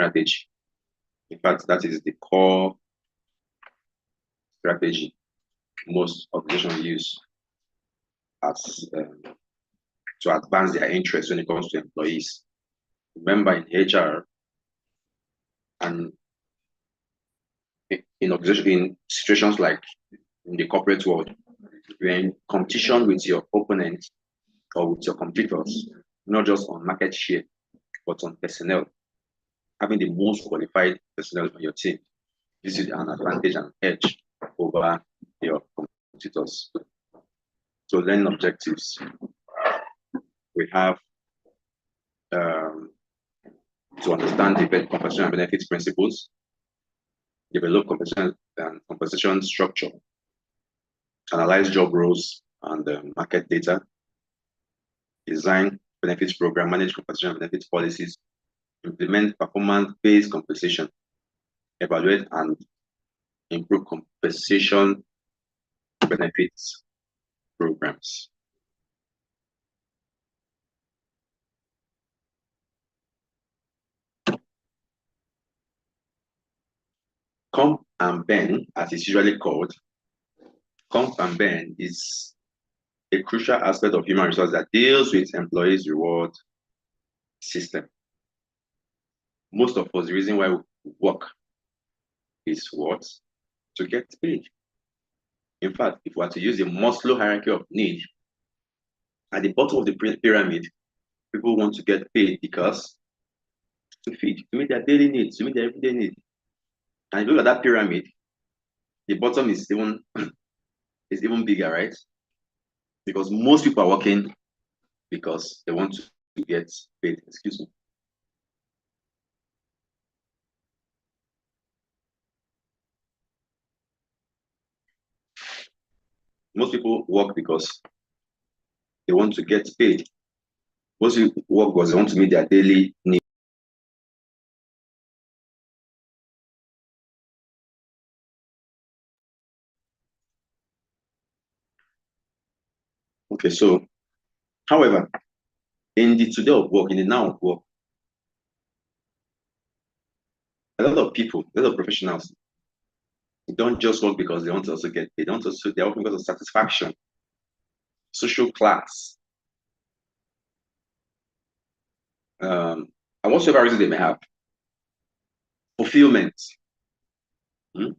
strategy. In fact, that is the core strategy most organizations use as to advance their interests when it comes to employees. Remember, in HR and in situations like in the corporate world, you're in competition with your opponent or with your competitors, not just on market share, but on personnel. Having the most qualified personnel on your team gives you an advantage and edge over your competitors. So learning objectives. We have to understand the compensation and benefits principles, develop compensation structure, analyze job roles and market data, design benefits program, manage compensation and benefits policies, implement performance-based compensation, evaluate and improve compensation benefits programs. Comp and Ben, as it's usually called, Comp and Ben is a crucial aspect of human resources that deals with employees' reward system. Most of us, the reason why we work is what? To get paid. In fact, if we are to use the Maslow hierarchy of need, at the bottom of the pyramid, people want to get paid because to feed, to meet their daily needs, to meet their everyday needs. And if you look at that pyramid, the bottom is even bigger, right? Because most people are working because they want to get paid. Excuse me. Most people work because they want to get paid. Most people work because they want to meet their daily needs. Okay, so, however, in the today of work, in the now of work, a lot of people, a lot of professionals, don't just work because they want to also get paid. They're working because of satisfaction, social class, and whatsoever reason they may have, fulfillment. So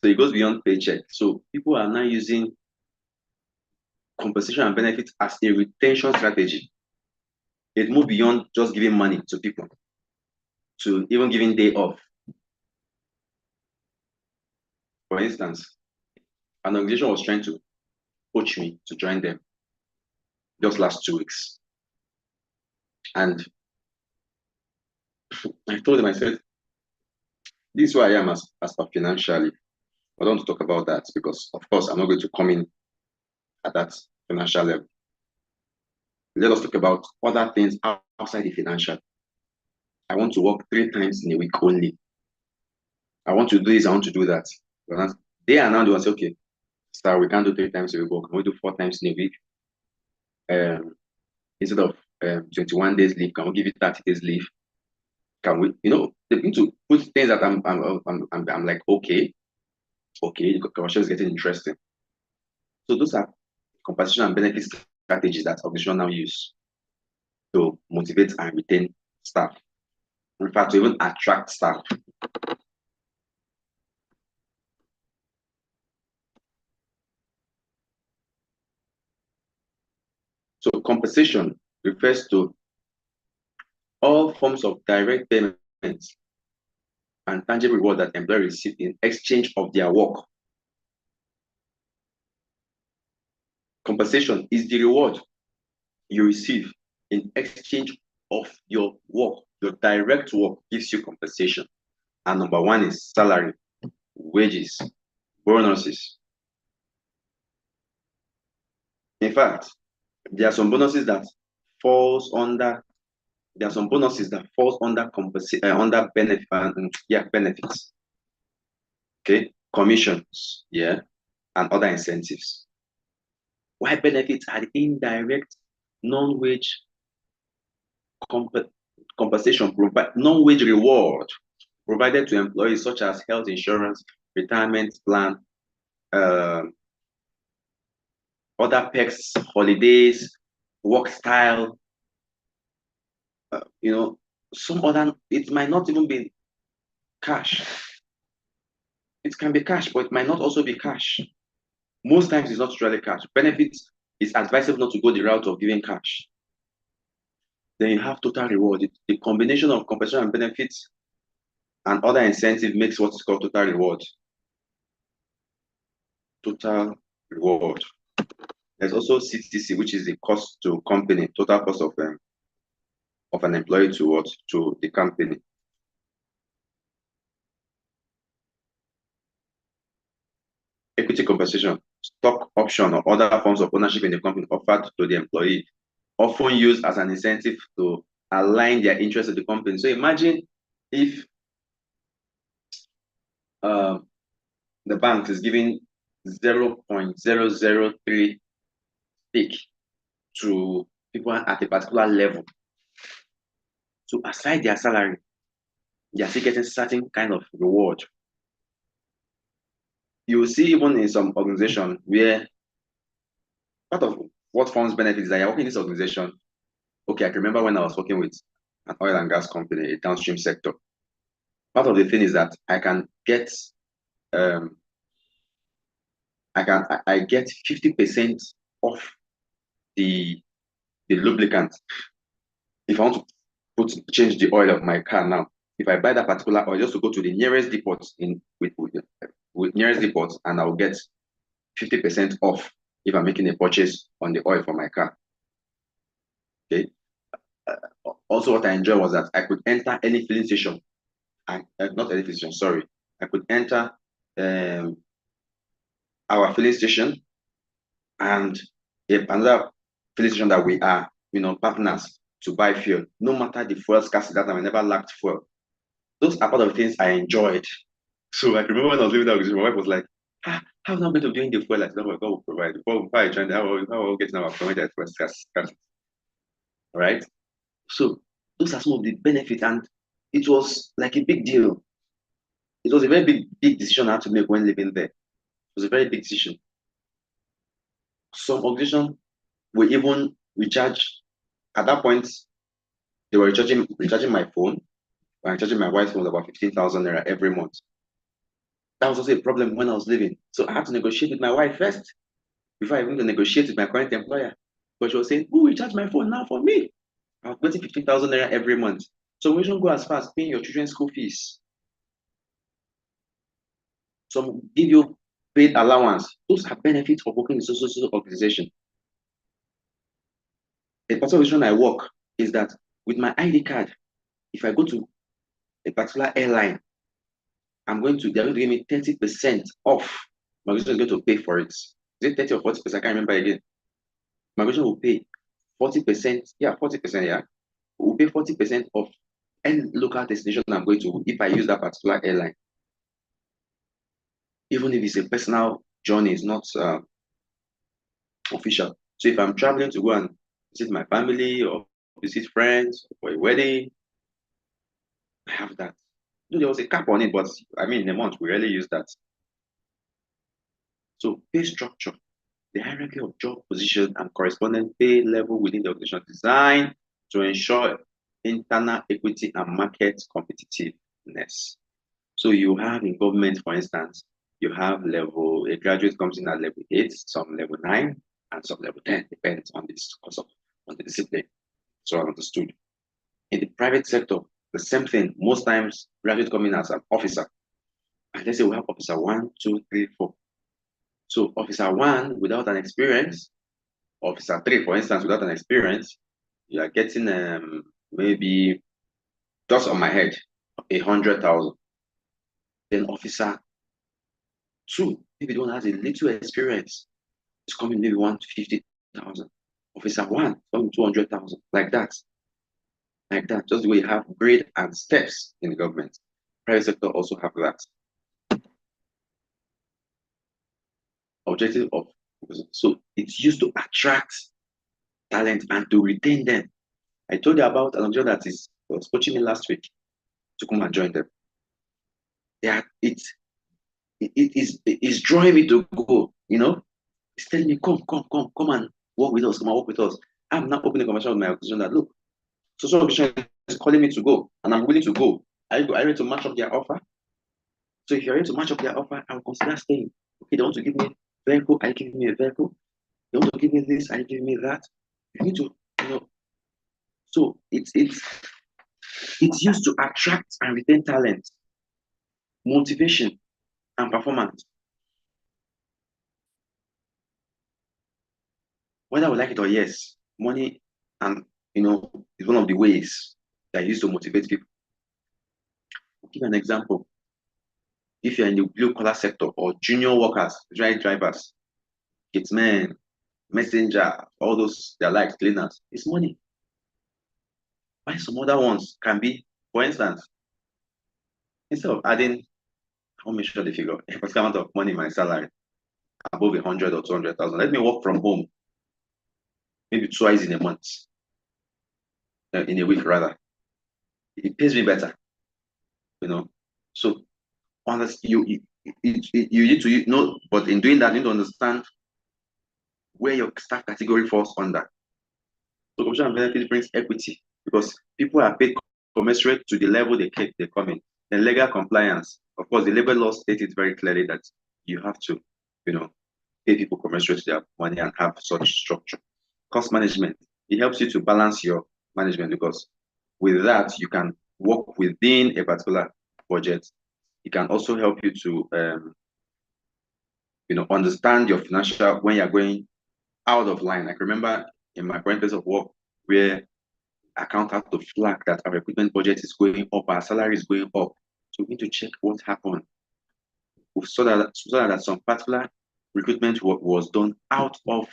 it goes beyond paycheck. So people are now using compensation and benefits as a retention strategy. It moved beyond just giving money to people to even giving day off. For instance, an organization was trying to poach me to join them just last 2 weeks. And I told them, I said, this is where I am as per financially. I don't want to talk about that because, of course, I'm not going to come in at that financial level. Let us talk about other things outside the financial. I want to work 3 times in a week only. I want to do this, I want to do that. They are now the ones say, okay, sir, we can't do 3 times a week, can we do 4 times in a week? Instead of 21 days leave, can we give you 30 days leave? Can we, they begin to put things that I'm like, okay, the conversation is getting interesting. So those are compensation and benefit strategies that organizations now use to motivate and retain staff. In fact, to even attract staff. So compensation refers to all forms of direct payments and tangible reward that employees receive in exchange of their work. Compensation is the reward you receive in exchange of your work. Your direct work gives you compensation. And number 1 is salary, wages, bonuses. In fact, there are some bonuses that falls under under benefits. Okay, commissions, and other incentives. Why benefits are indirect, non-wage compensation, provide non-wage reward provided to employees such as health insurance, retirement plan, uh, other perks, holidays, work style, some other, it might not even be cash. It can be cash, but it might not also be cash. Most times it's not usually cash. Benefits is advisable not to go the route of giving cash. Then you have total reward. The combination of compensation and benefits and other incentive makes what is called total reward. Total reward. There's also CTC, which is the cost to company, total cost of an employee to what to the company. Equity compensation, stock option or other forms of ownership in the company offered to the employee, often used as an incentive to align their interest with the company. So imagine if the bank is giving 0.003 stake to people at a particular level. So aside their salary, they are still getting certain kind of reward. You will see even in some organization where part of what forms benefits that you're working in this organization. Okay, I can remember when I was working with an oil and gas company, a downstream sector. Part of the thing is that I can get I get 50% off the lubricant if I want to change the oil of my car now. If I buy that particular oil, just to go to the nearest depot with nearest depot, and I'll get 50% off if I'm making a purchase on the oil for my car. Okay. Also, what I enjoy was that I could enter any filling station. Not any filling station, sorry. I could enter our filling station and another filling station that we are, partners to buy fuel. No matter the fuel scarcity, that time I never lacked fuel. Those are part of the things I enjoyed. So I remember when I was living that, my wife was like, how am I going to doing the fuel? Like, no, God will provide. Before I joined, how will get our provided fuel scarcity. Right? So those are some of the benefits, and it was like a big deal. It was a very big decision I had to make when living there. It was a very big decision. Some organizations will even recharge. At that point, they were recharging my phone. Recharging my wife's phone was about 15,000 naira every month. That was also a problem when I was living. So I had to negotiate with my wife first before I even negotiate with my current employer. But she was saying, who will charge my phone now for me? I'm getting 15,000 naira every month. So we shouldn't go as far as paying your children's school fees. Some give you paid allowance. Those are benefits of working in a social organization. A part of the reason I work is that with my ID card, if I go to a particular airline, they're going to give me 30% off. My organization is going to pay for it. Is it 30 or 40%? I can't remember again. My organization will pay 40%. Yeah, 40%. Yeah. Will pay 40% of any local destination I'm going to if I use that particular airline. Even if it's a personal journey, it's not official. So if I'm traveling to go and visit my family or visit friends for a wedding, I have that. There was a cap on it, but I mean, in a month, we rarely use that. So pay structure, the hierarchy of job position and corresponding pay level within the organization designed to ensure internal equity and market competitiveness. So you have in government, for instance, you have a graduate comes in at level 8, some level 9, and some level 10, depends on this on the discipline. So I understood. In the private sector, the same thing. Most times, graduates come in as an officer. And let's say we have officer 1, 2, 3, 4. So officer 1 without an experience, officer 3, for instance, without an experience, you are getting maybe just on my head 100,000. Then officer 2, maybe the one has a little experience, it's coming maybe 150,000. Officer 1 coming 200,000, like that. Like that, just the way you have grade and steps in the government. Private sector also have that. Objective of so it's used to attract talent and to retain them. I told you about an objective that is was coaching me last week to come and join them. Yeah, it's drawing me to go, It's telling me, come and work with us, come and work with us. I'm now opening a conversation with my organization that, look, social organization is calling me to go, and I'm willing to go. Are you ready to match up their offer? So if you're ready to match up their offer, I will consider staying. Okay, they want to give me a vehicle, are you giving me a vehicle? They want to give me this, are you giving me that? You need to, so it's used to attract and retain talent, motivation, and performance. Whether we like it or yes, money and is one of the ways that used to motivate people. I'll give you an example. If you're in the blue collar sector or junior workers, drivers, men, messenger, all those they're like cleaners, it's money. Why some other ones can be, for instance, instead of adding, I won't make sure the figure, a particular amount of money in my salary, above 100 or 200,000, let me work from home, maybe twice in a month, in a week rather. It pays me better, So, you need to know, but in doing that, you need to understand where your staff category falls under. So, commission and benefit brings equity because people are paid commensurate to the level they come in. Then legal compliance, of course, the labor law states it very clearly that you have to, pay people commensurate to their money and have such structure. Cost management, it helps you to balance your management because with that you can work within a particular budget. It can also help you to understand your financial when you're going out of line. Like remember in my current place of work where account had to flag that our equipment budget is going up, our salary is going up. So we need to check what happened. We saw that some particular recruitment was done out of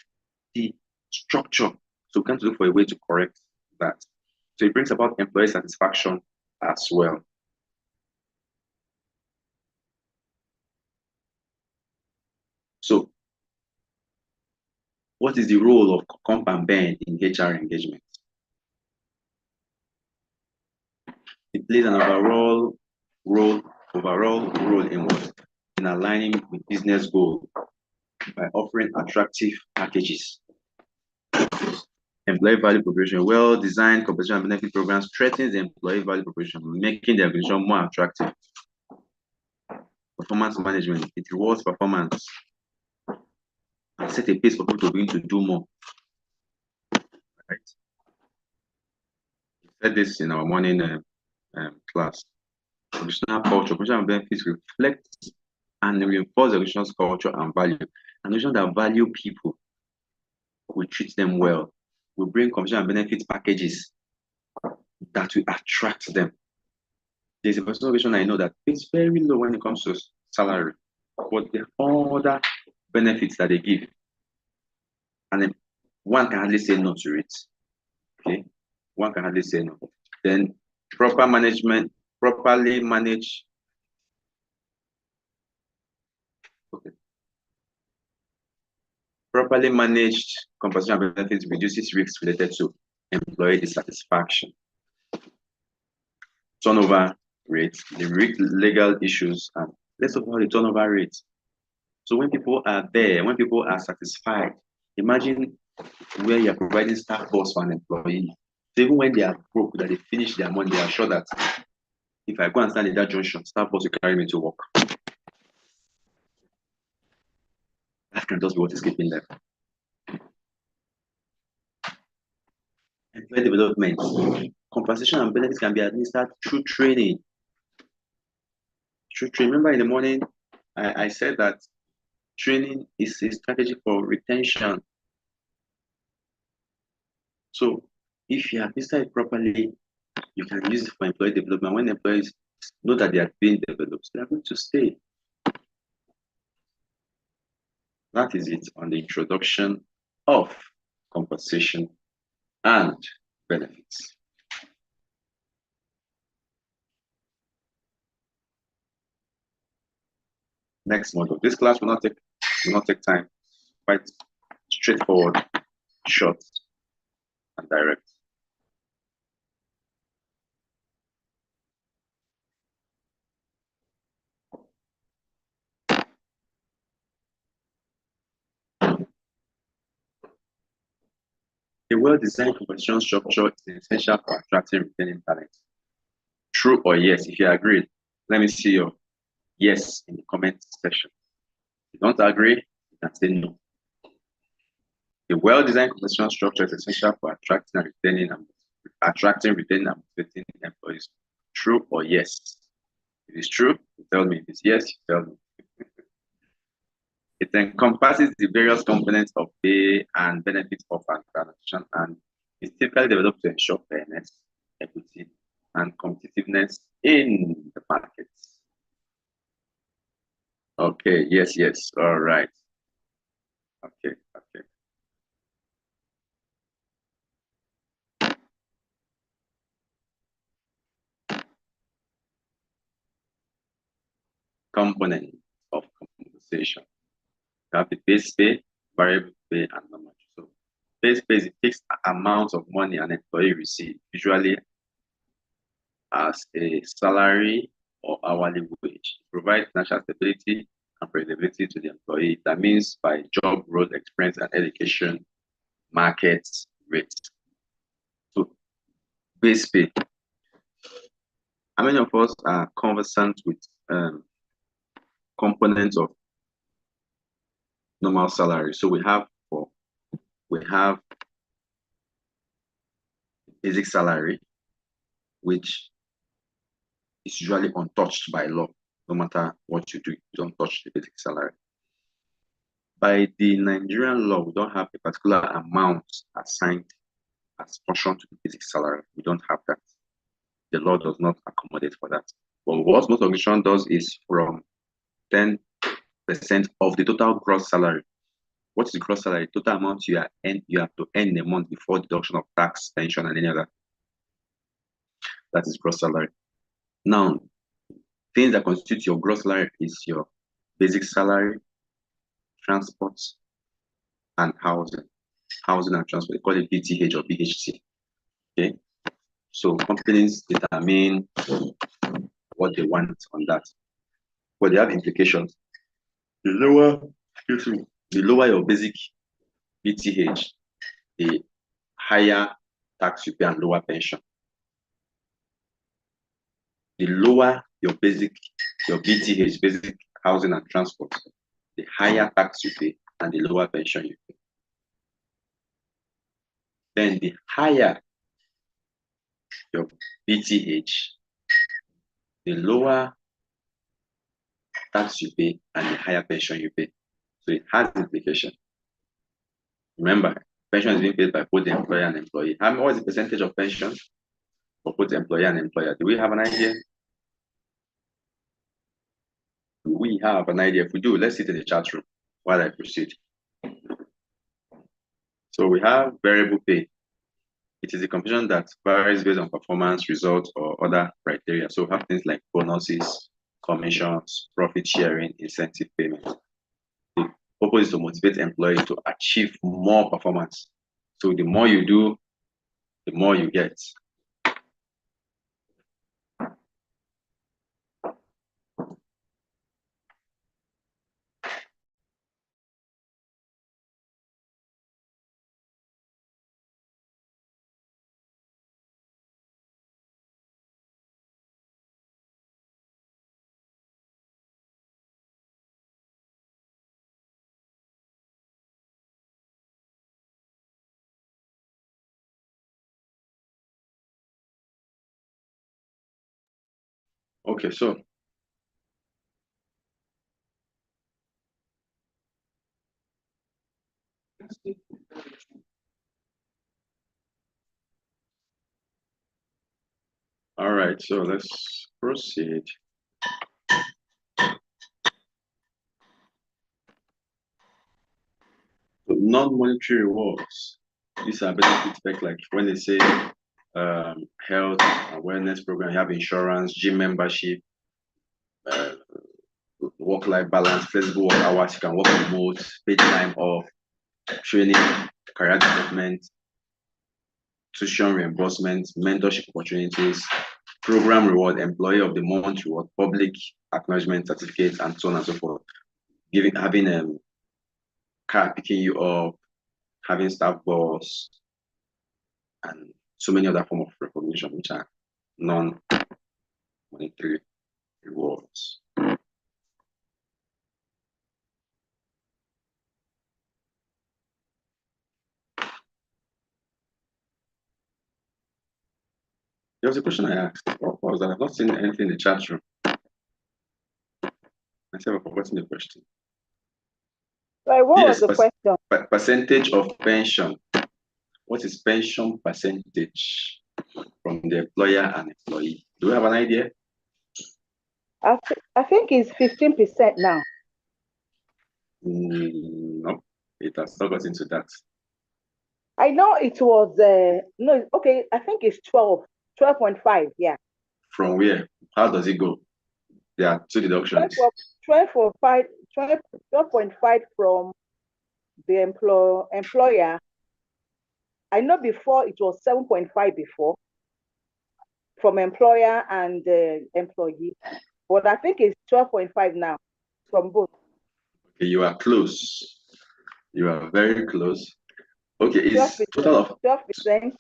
the structure. So we can't look for a way to correct that. So it brings about employee satisfaction as well. So what is the role of comp and bend in HR engagement? It plays an overall role in what? In aligning with business goals by offering attractive packages. Employee value proposition, well-designed compensation and benefit programs strengthens the employee value proposition, making the organization more attractive. Performance management, it rewards performance and set a pace for people to begin to do more. Right? We said this in our morning class. Organizational culture, compensation and benefits reflect and reinforce the organization's culture and value. An organization that value people will treat them well. We bring compensation and benefits packages that will attract them. There's a personal organization I know that pays very low when it comes to salary, but there are other benefits that they give. And then one can hardly say no to it. Okay, one can hardly say no. Then proper management, properly manage. Okay. Properly managed compensation and benefits reduces risks related to employee dissatisfaction, turnover rates, the legal issues, and let's talk about the turnover rate. So when people are there, when people are satisfied, imagine where you're providing staff costs for an employee. So even when they are broke, that they finish their money, they are sure that if I go and stand in that junction, staff costs will carry me to work. That can just be what is keeping them. Employee development, compensation and benefits can be administered through training. Remember in the morning, I said that training is a strategy for retention. So if you administer it properly, you can use it for employee development. When employees know that they are being developed, they are going to stay. That is it on the introduction of compensation and benefits. Next module. This class will not take time. Quite straightforward, short, and direct. A well-designed compensation structure is essential for attracting and retaining talent. True or yes? If you agree, let me see your yes in the comment section. If you don't agree, you can say no. A well-designed compensation structure is essential for attracting, retaining, and motivating employees. True or yes? If it's true, you tell me. If it's yes, you tell me. It encompasses the various components of pay and benefits of an organization and is typically developed to ensure fairness, equity, and competitiveness in the market. Okay, yes, yes. All right. Okay, okay. Component of compensation. You have the base pay, variable pay, and normal. So base pay is a fixed amount of money an employee receives, usually as a salary or hourly wage. It provides financial stability and predictability to the employee. That means by job, role, experience, and education, market rates. So base pay. How many of us are conversant with components of normal salary? So we have basic salary, which is usually untouched by law. No matter what you do, you don't touch the basic salary. By the Nigerian law, we don't have a particular amount assigned as portion to the basic salary. We don't have that. The law does not accommodate for that. But what most organization does is from 10% of the total gross salary. What is the gross salary? Total amount you have to earn in a month before deduction of tax, pension, and any other. That is gross salary. Now, things that constitute your gross salary is your basic salary, transport, and housing. Housing and transport. They call it BTH or BHT. Okay. So companies determine what they want on that. But they have implications. The lower your basic BTH, the higher tax you pay and lower pension. The lower your BTH, basic housing and transport, the higher tax you pay and the lower pension you pay. Then the higher your BTH, the lower tax you pay and the higher pension you pay. So it has implication. Remember, pension is being paid by both the employer and employee. What is the percentage of pension for both employer and employer? Do we have an idea? Do we have an idea? If we do, let's sit in the chat room while I proceed. So we have variable pay. It is a computation that varies based on performance, results, or other criteria. So we have things like bonuses, commissions, profit sharing, incentive payments. The purpose is to motivate employees to achieve more performance. So the more you do, the more you get. Okay, so all right, so let's proceed. So non-monetary rewards. These are benefits like when they say health awareness program, you have insurance, gym membership, work-life balance, flexible work hours, you can work remote, paid time off, training, career development, tuition reimbursement, mentorship opportunities, program reward, employee of the month reward, public acknowledgement certificates, and so on and so forth. Having a car picking you up, having staff boss, and so many other forms of recognition which are non-monetary rewards. There was a question I asked. What was that? I've not seen anything in the chat room. Myself, I've forgotten the question. Right, what was the question? Percentage of pension. What is pension percentage from the employer and employee? Do we have an idea? I think it's 15% now. No, it has not got into that. I know it was, no, okay, I think it's 12.5, yeah. From where? How does it go? There are two deductions. 12.5 from the employer. I know before it was 7.5 before from employer and employee, but I think it's 12.5 now from both. Okay, you are close. You are very close. Okay, it's 12%, total of 12%.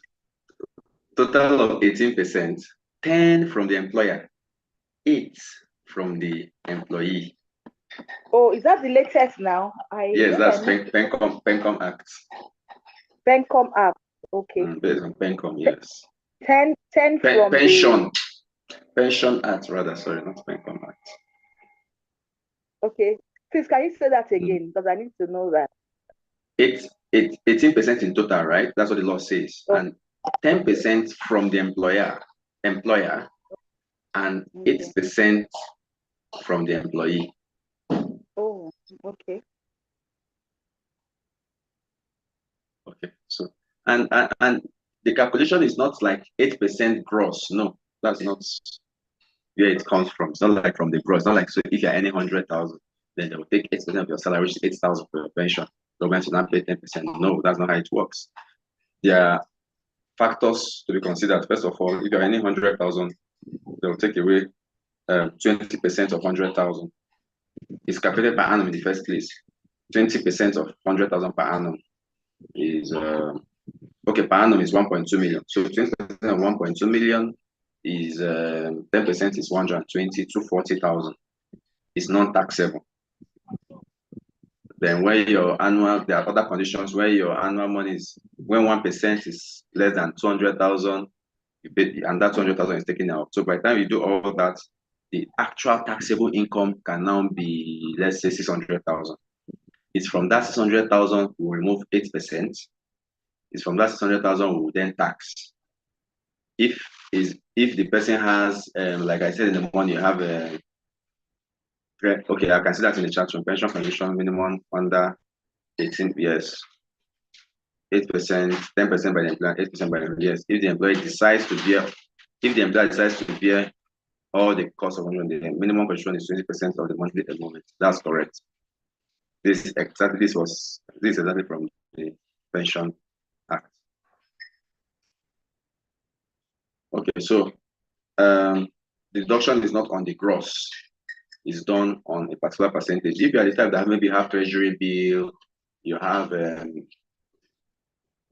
Total of 18%, 10 from the employer, 8 from the employee. Oh, is that the latest now? Yes, that's PENCOM Act. PENCOM Act, okay. Based on PENCOM, yes. 10 from Pension. Pension Act, rather, sorry, not PENCOM Act. Okay. Please, can you say that again? Because I need to know that. 18% in total, right? That's what the law says. Oh. And 10% from the employer, and 8% from the employee. Oh, okay. Okay, so and the calculation is not like 8% gross. No, that's not where it comes from. It's not like from the gross. It's not like, so if you're earning 100,000, then they will take 8% of your salary, which is 8,000 for your pension. Government will not pay 10%. No, that's not how it works. There are factors to be considered. First of all, if you're earning 100,000, they will take away 20% of 100,000. It's calculated per annum in the first place. 20% of 100,000 per annum is okay, per annum is 1.2 million. So 20% of 1.2 million is 10% is 120 to 40,000. It's non-taxable. Then where your annual, there are other conditions where your annual money is, when 1% is less than 200,000, you pay, and that 200,000 is taken out. So by the time you do all that, the actual taxable income can now be, let's say, 600,000. It's from that 600,000 we will remove 8%. It's from that 600,000 we will then tax. If the person has, like I said in the morning, you have a okay, I can see that in the chat room. Pension condition minimum under 18 years. 8%, 10% by the employer, 8% by the employer. Yes, if the employer decides to bear all the cost of the minimum contribution is 20% of the monthly enrollment. That's correct. This is exactly from the Pension Act. Okay, so the deduction is not on the gross. It's done on a particular percentage. If you are the type that maybe have treasury bill, you have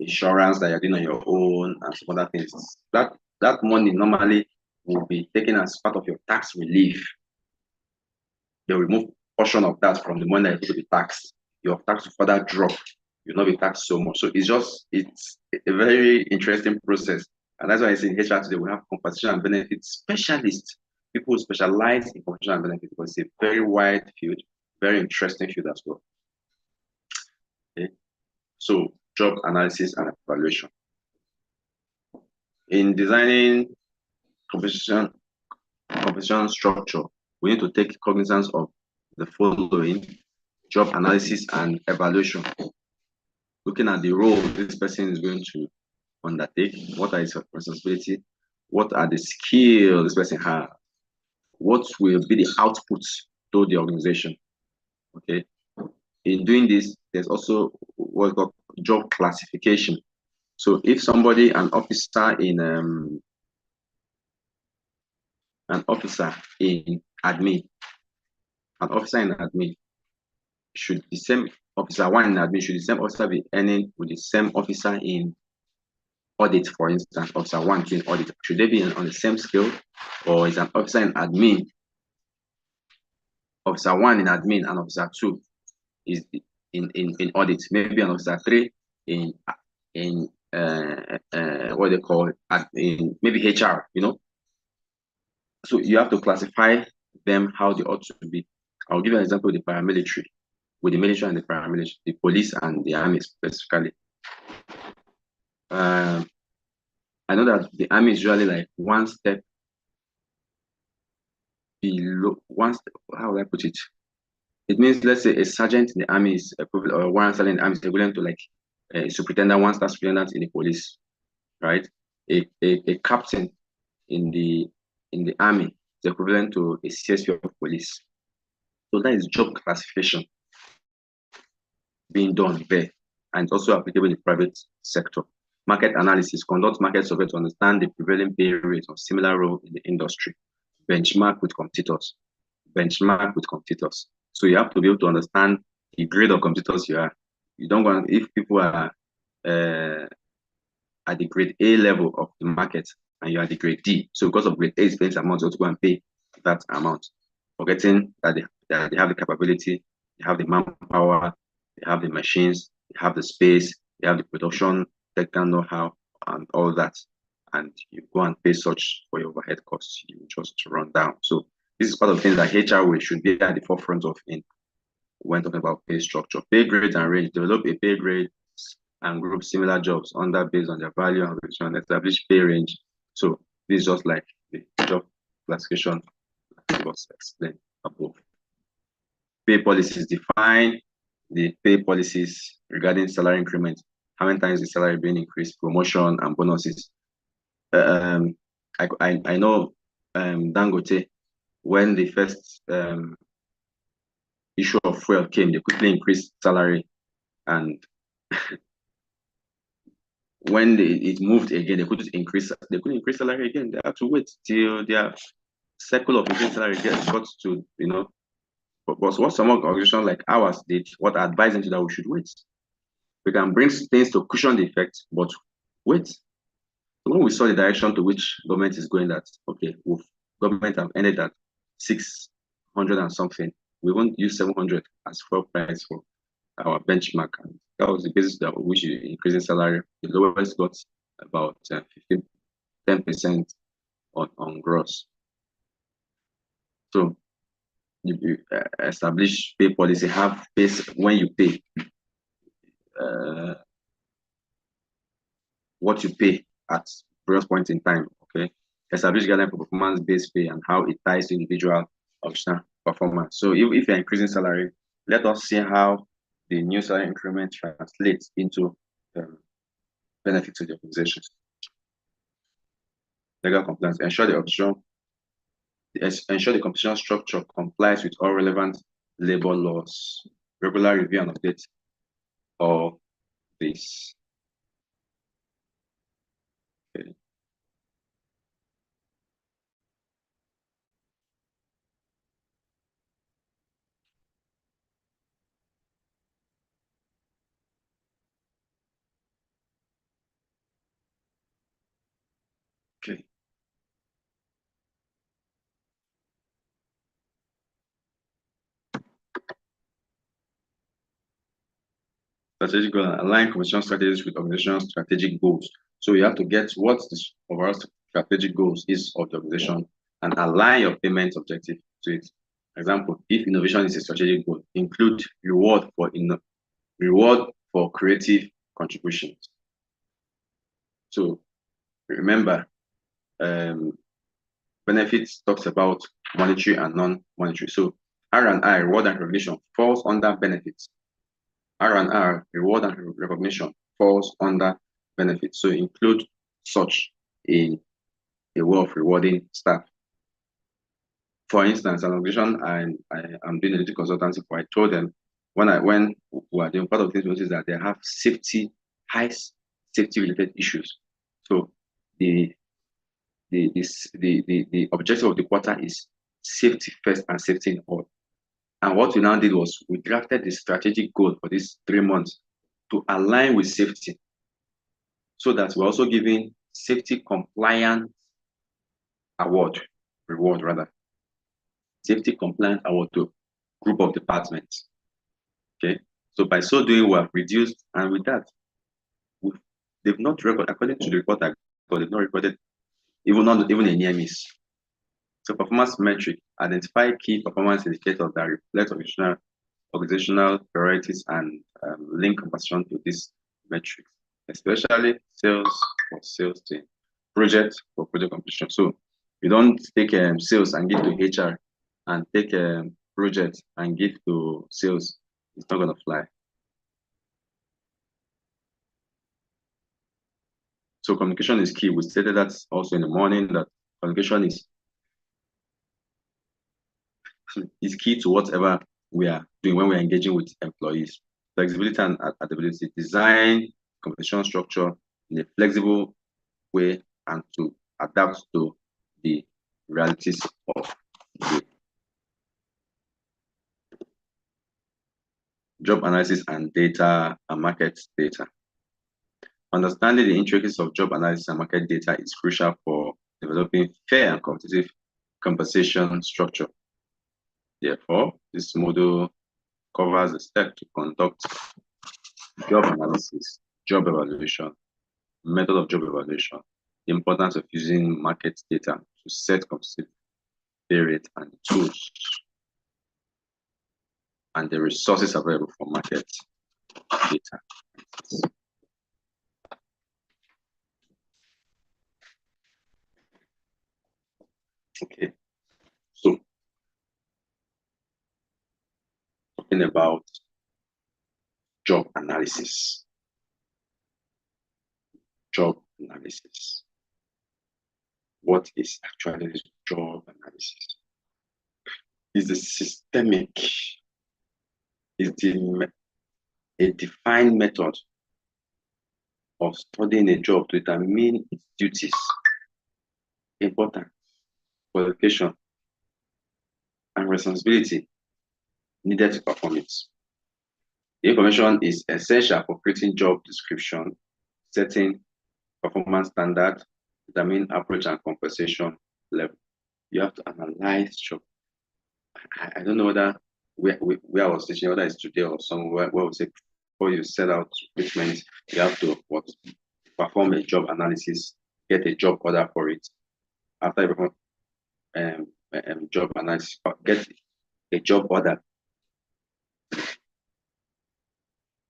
insurance that you're doing on your own and some other things, that money normally will be taken as part of your tax relief. They'll remove portion of that from the money that is going to be taxed. Your tax will further drop. You'll not be taxed so much. So it's a very interesting process. And that's why I say in HR today we have compensation and benefits specialists, people who specialize in compensation and benefits, because it's a very wide field, very interesting field as well. Okay. So job analysis and evaluation. In designing compensation structure, we need to take cognizance of the following: job analysis and evaluation. Looking at the role this person is going to undertake, what are his responsibility, what are the skills this person has, what will be the outputs to the organization. Okay. In doing this, there's also what's called job classification. So if somebody, an officer in admin, should the same officer one in admin, should the same officer be earning with the same officer in audit, for instance, officer one doing audit, should they be on the same scale, or is an officer in admin, officer one in admin and officer two is in audit, maybe an officer three in what they call in maybe HR, So you have to classify them how they ought to be. I'll give you an example with the paramilitary, with the military and the paramilitary, the police and the army specifically. I know that the army is usually like one step below, how would I put it? It means, let's say a sergeant in the army is equivalent, or one sergeant in the army is equivalent to like a superintendent, one star superintendent in the police, right? A captain in the army is equivalent to a CSP of police. So that is job classification being done there, and also applicable in the private sector. Market analysis, conduct market survey to understand the prevailing pay rate of similar role in the industry. Benchmark with competitors. So you have to be able to understand the grade of competitors you are. You don't want, if people are at the grade A level of the market and you are the grade D, so because of grade A is paying amount, you have to go and pay that amount, forgetting that they have the capability, they have the manpower, they have the machines, they have the space, they have the production, technical know-how, and all that. And you go and pay such for your overhead costs, you just run down. So this is part of things that HR should be at the forefront of when talking about pay structure. Pay grade and range, develop a pay grade and group similar jobs under based on their value and establish pay range. So this is just like the job classification that was explained above. Pay policies, define the pay policies regarding salary increment. How many times the salary being increased, promotion and bonuses. I know Dangote, when the first issue of fuel came, they quickly increased salary, and when it moved again, they couldn't increase salary again. They had to wait till their cycle of increasing salary gets got to, but what some organizations like ours did, what I advise them to that we should wait. We can bring things to cushion the effect, but wait. So when we saw the direction to which government is going, that okay, government have ended at 600 and something, we won't use 700 as full price for our benchmark. And that was the basis that we should increase in salary. The lowest got about 10% on gross. So you establish pay policy, have base when you pay, what you pay at various points in time. Okay, establish guideline for performance-based pay and how it ties to individual optional performance. So if you're increasing salary, let us see how the new salary increment translates into benefits to the organization. Legal compliance, ensure the compensation structure complies with all relevant labor laws. Regular review and update all this. Okay. Okay. Strategic goal, align compensation strategies with organizational strategic goals. So you have to get what the overall strategic goals is of the organization and align your payment objective to it. For example, if innovation is a strategic goal, include reward for creative contributions. So remember, benefits talks about monetary and non-monetary. So R&I, reward and recognition, falls under benefits. R&R, reward and recognition, falls under benefits. So include such in a way of rewarding staff. For instance, an organization I'm doing a little consultancy for, I told them when we are doing part of this is that they have high safety related issues. So the objective of the quarter is safety first and safety in all. And what we now did was we drafted the strategic goal for these 3 months to align with safety. so that we're also giving safety compliant reward rather, safety compliant award to group of departments. Okay, so by so doing, we have reduced, and with that, they've not recorded, according to the report I got, they've not recorded even a near miss. So performance metric, identify key performance indicators that reflect organizational priorities and link conversion to these metrics, especially sales for sales team, project for project completion. So you don't take sales and give to HR and take project and give to sales. It's not going to fly. So communication is key. We stated that also in the morning, that communication is key to whatever we are doing when we're engaging with employees. Flexibility and adaptability. Design communication structure in a flexible way and to adapt to the realities of the job analysis and data and market data. Understanding the intricacies of job analysis and market data is crucial for developing fair and competitive compensation structure. Therefore, this model covers the steps to conduct job analysis, job evaluation, method of job evaluation, the importance of using market data to set competitive pay rate and tools, and the resources available for market data. Okay, so talking about job analysis. Job analysis. What is actually job analysis? Is a systemic, is a defined method of studying a job to determine its duties, importance, qualification, and responsibility needed to perform it. The information is essential for creating job description, setting performance standard, determining approach and compensation level. You have to analyze job. I don't know whether where I was teaching, whether it's today or somewhere where we say before you set out treatment, you have to perform a job analysis, get a job order for it. After you perform job analysis, get a job order,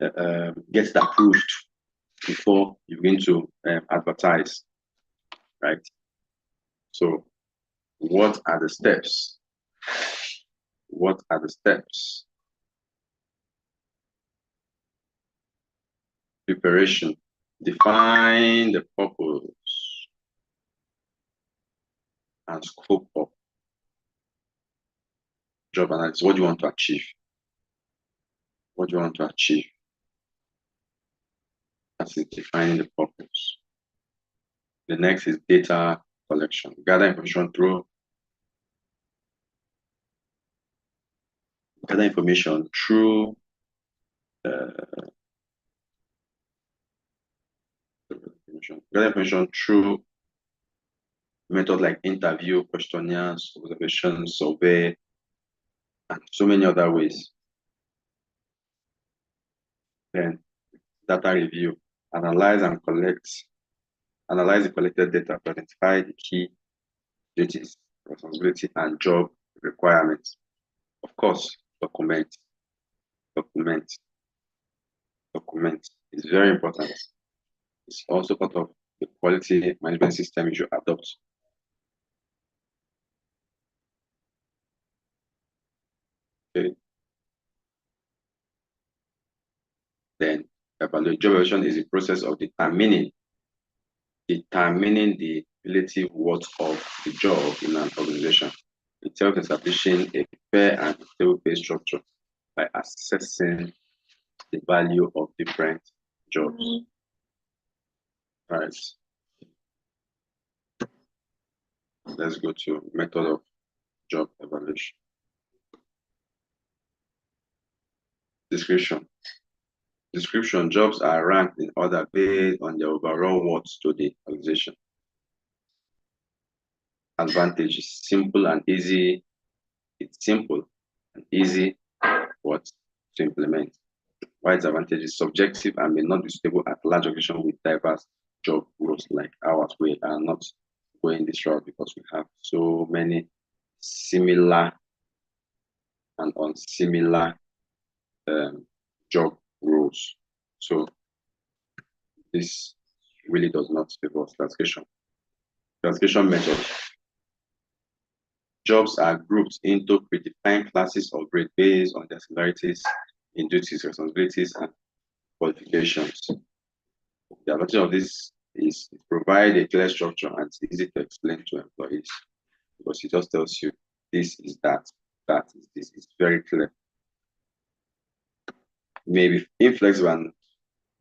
get it approved before you begin to advertise, right? So what are the steps? What are the steps? Preparation. Define the purpose and scope of job analysis. What do you want to achieve? What do you want to achieve? That is defining the purpose. The next is data collection. Gather information through method like interview, questionnaires, observation, survey, and so many other ways. Then data review. Analyze the collected data to identify the key duties, responsibility, and job requirements. Of course, document. Document is very important. It's also part of the quality management system you should adopt. Okay. Then evaluate. Job evaluation is the process of determining the relative worth of the job in an organization. It helps establishing a fair and equitable pay structure by assessing the value of different jobs. All right. Let's go to method of job evaluation. Description. Description: jobs are ranked in order based on their overall worth to the organization. Advantages: simple and easy. It's simple and easy what to implement. Why its advantage is subjective and may not be suitable at large organizations with diverse job roles like ours. We are not going this route because we have so many similar and unsimilar job roles. So this really does not favor classification. Classification method. Jobs are grouped into predefined classes or grades based on their similarities in duties, responsibilities, and qualifications. The advantage of this is it provides a clear structure and it's easy to explain to employees because it just tells you this is that, that is this. It's very clear. Maybe inflexible and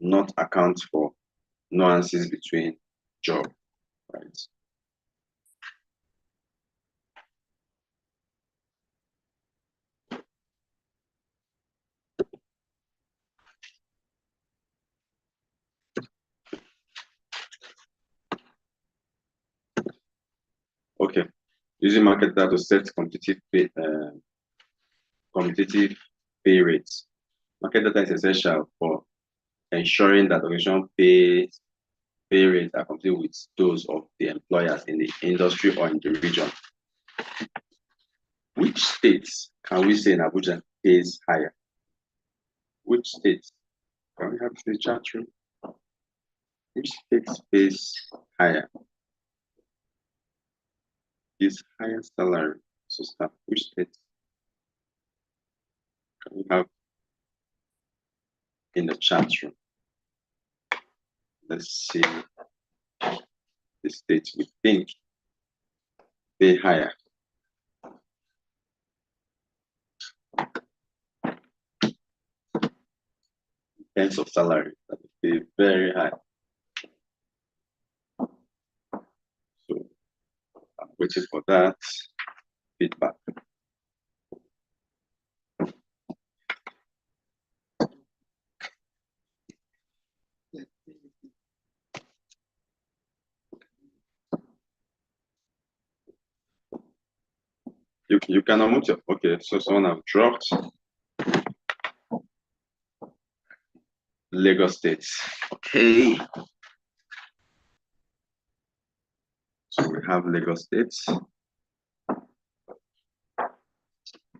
not account for nuances between job, right? Okay, using market data to set competitive pay rates. Market data is essential for ensuring that organization pay rates are competitive with those of the employers in the industry or in the region. Which states can we say in Abuja pays higher? Which states? Can we have the chat room? Which states pays higher? Is higher salary. So staff, which states can we have in the chat room? Let's see the states we think pay higher. In terms of salary, that they pay very high. So I'm waiting for that feedback. You can unmute your, okay, so someone have dropped. Lagos State. Okay. So we have Lagos State.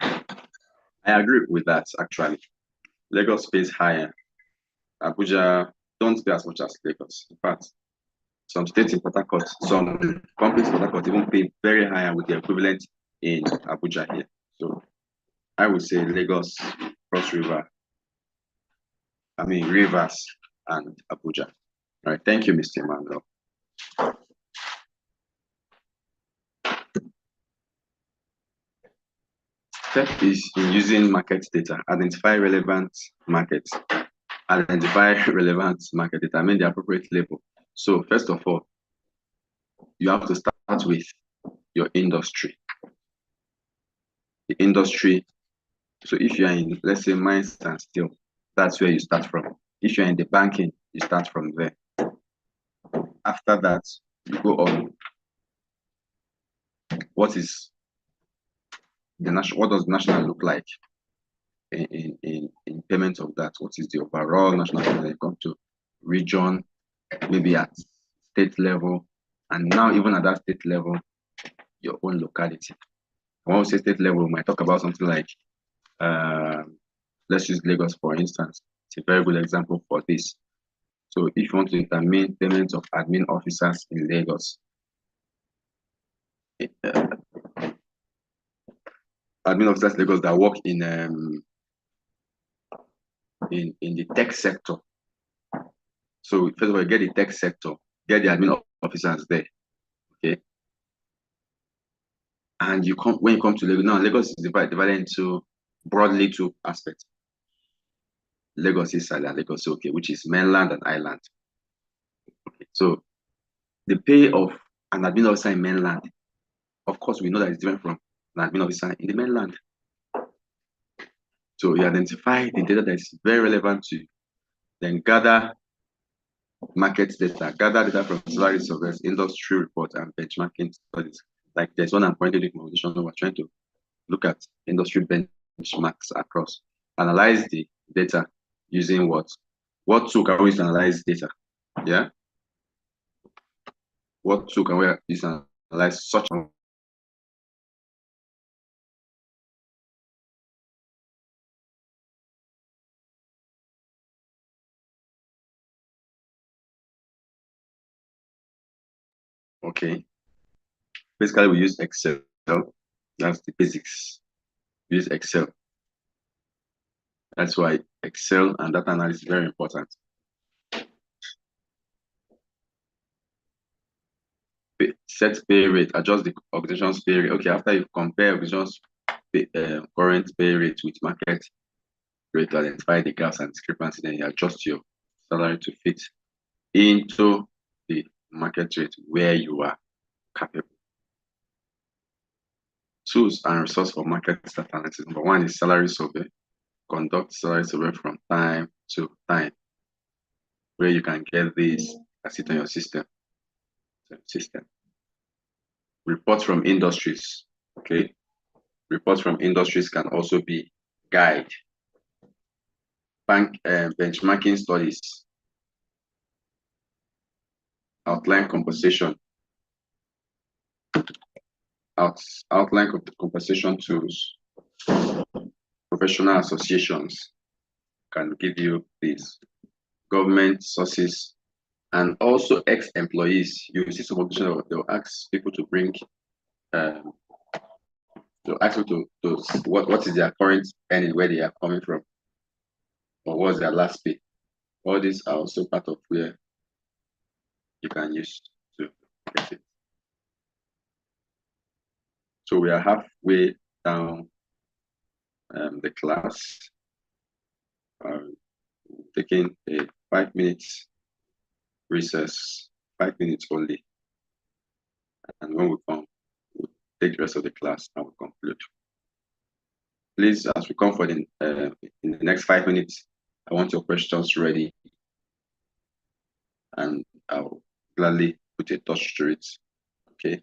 I agree with that actually. Lagos pays higher. Abuja don't pay as much as Lagos. In fact, some states in Port Harcourt, some companies in Port Harcourt even pay very higher with the equivalent in Abuja here. So I would say Lagos, Cross River, Rivers and Abuja. All right, thank you, Mr. Emmanuel. Step is in using market data. Identify relevant markets. Identify relevant market, determine the appropriate label. So first of all, you have to start with your industry. The industry. So if you are in, let's say, mines and steel, that's where you start from. If you're in the banking, you start from there. After that, you go on. What is the national? What does national look like in payment of that? What is the overall national when you come to region, maybe at state level, and now even at that state level, your own locality. When we say state level, we might talk about something like, let's use Lagos for instance. It's a very good example for this. So if you want to determine payments of admin officers in Lagos, admin officers in Lagos that work in the tech sector. So first of all, get the tech sector, get the admin officers there, okay. And you come when you come to Lagos. Now Lagos is divided into broadly two aspects. Lagos is and Lagos, okay, which is mainland and island. Okay, so the pay of an admin officer in mainland, of course, we know that it's different from an admin officer in the mainland. So you identify the data that is very relevant to you. Then gather market data, gather data from salary surveys, industry reports, and benchmarking studies. Like there's one I'm currently doing organization, we're trying to look at industry benchmarks across, analyze the data using what tool can we use to analyze data? Yeah. What tool can we use to analyze such? Okay. Basically, we use Excel. That's the basics. We use Excel. That's why Excel and data analysis is very important. Set pay rate, adjust the organization's pay rate. Okay, after you compare organization's current pay rate with market rate to identify the gaps and discrepancy, then you adjust your salary to fit into the market rate where you are capable. Tools and resource for market data analysis. Number one is salary survey. Conduct salary survey from time to time, where you can get this as it on your system. Reports from industries. Okay. Reports from industries can also be guide. Benchmarking studies. Outline compensation. Outline compensation tools. Professional associations can give you this. Government sources and also ex-employees. You see some organizations, they'll ask people to bring they'll ask you to what is their current earning, where they are coming from, or what's their last pay. All these are also part of where you can use to get it. So we are halfway down the class. Taking a 5 minutes recess, 5 minutes only. And when we come, we'll take the rest of the class and we'll conclude. Please, as we come for in the next 5 minutes, I want your questions ready. And I'll gladly put a touch to it. Okay.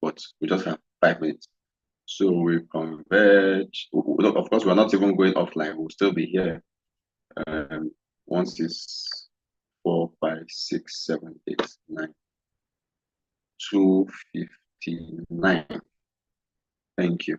But we just have 5 minutes. So we converge. Of course, we're not even going offline. We'll still be here. Once it's 4, 5, 6, 7, 8, 9, 2:59. Thank you.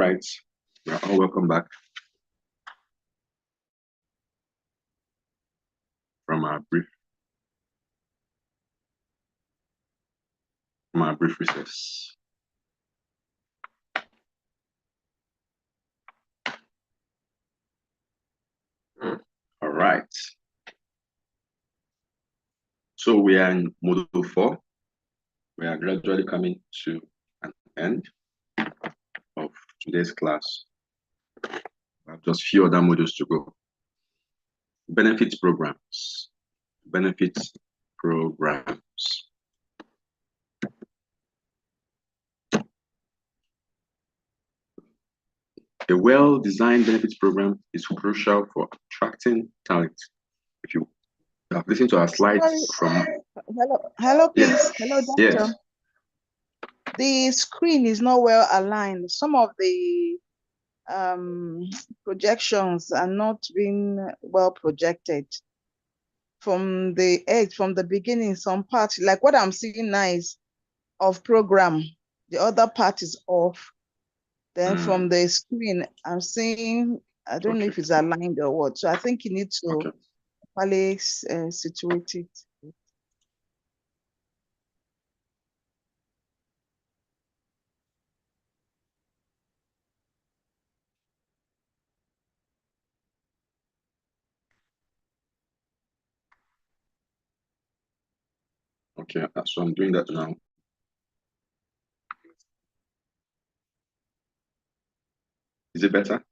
right, you're all welcome back from our brief recess. All right. So we are in module 4. We are gradually coming to an end of today's class. We have just few other modules to go. Benefits programs. Benefits programs. A well-designed benefits program is crucial for attracting talent. If you have listened to our slides from... Hello, please. Yes. Hello, doctor. Yes. The screen is not well aligned. Some of the projections are not being well projected. From the edge, from the beginning, some parts, like what I'm seeing now is off program. The other part is off. Then from the screen, I'm seeing, I don't know if it's aligned or what. So I think you need to probably situate it. Okay, so I'm doing that now. Is it better?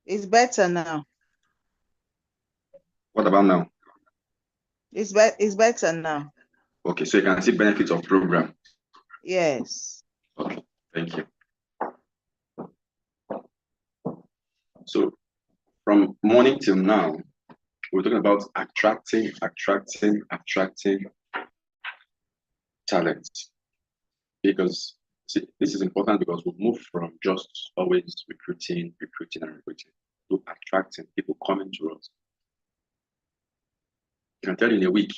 It's better now. What about now? It's better now. Okay, so you can see benefits of program. Yes. Okay, thank you. So from morning till now, we're talking about attracting talent. Because see, this is important because we move from just always recruiting to attracting people coming to us. You can tell in a week,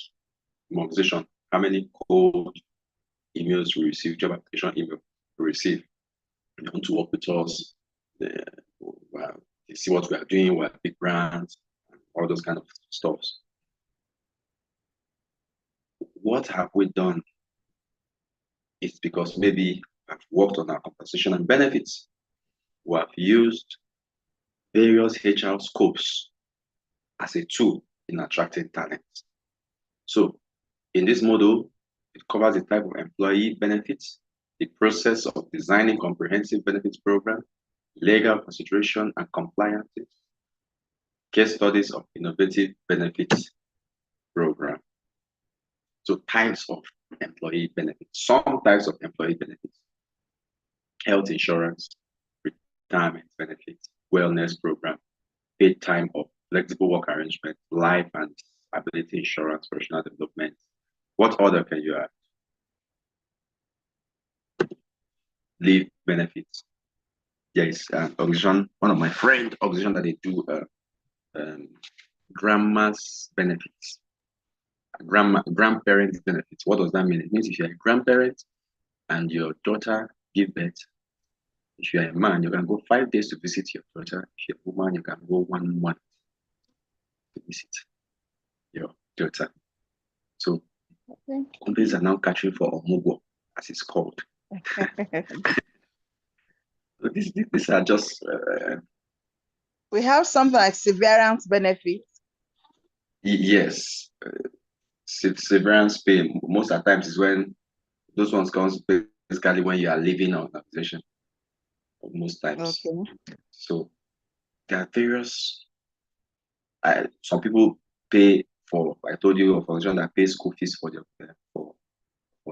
in organization, how many cold emails we receive, job application email we receive. They want to work with us. They see what we are doing. We're big brands, all those kind of stuff. What have we done? It's because maybe I've worked on our compensation and benefits. We have used various HR scopes as a tool in attracting talent. So in this model, it covers the type of employee benefits, the process of designing comprehensive benefits program, legal consideration and compliances, case studies of innovative benefits program. So types of employee benefits, some types of employee benefits, health insurance, retirement benefits, wellness program, paid time off, flexible work arrangement, life and disability insurance, professional development. What other can you add? Leave benefits. There is an organization, one of my friend organization that they do grandma's benefits. Grandparents benefits. What does that mean? It means if you're a grandparent and your daughter give birth, if you're a man, you can go 5 days to visit your daughter. If you're a woman, you can go 1 month to visit your daughter. So companies are now catching for Omugo, as it's called. These are just... we have something like severance benefits. Yes. Severance pay, most of the times is when those ones comes basically when you are leaving an organization. Most times. Okay. So there are various... some people pay for, I told you of organization that pays school fees for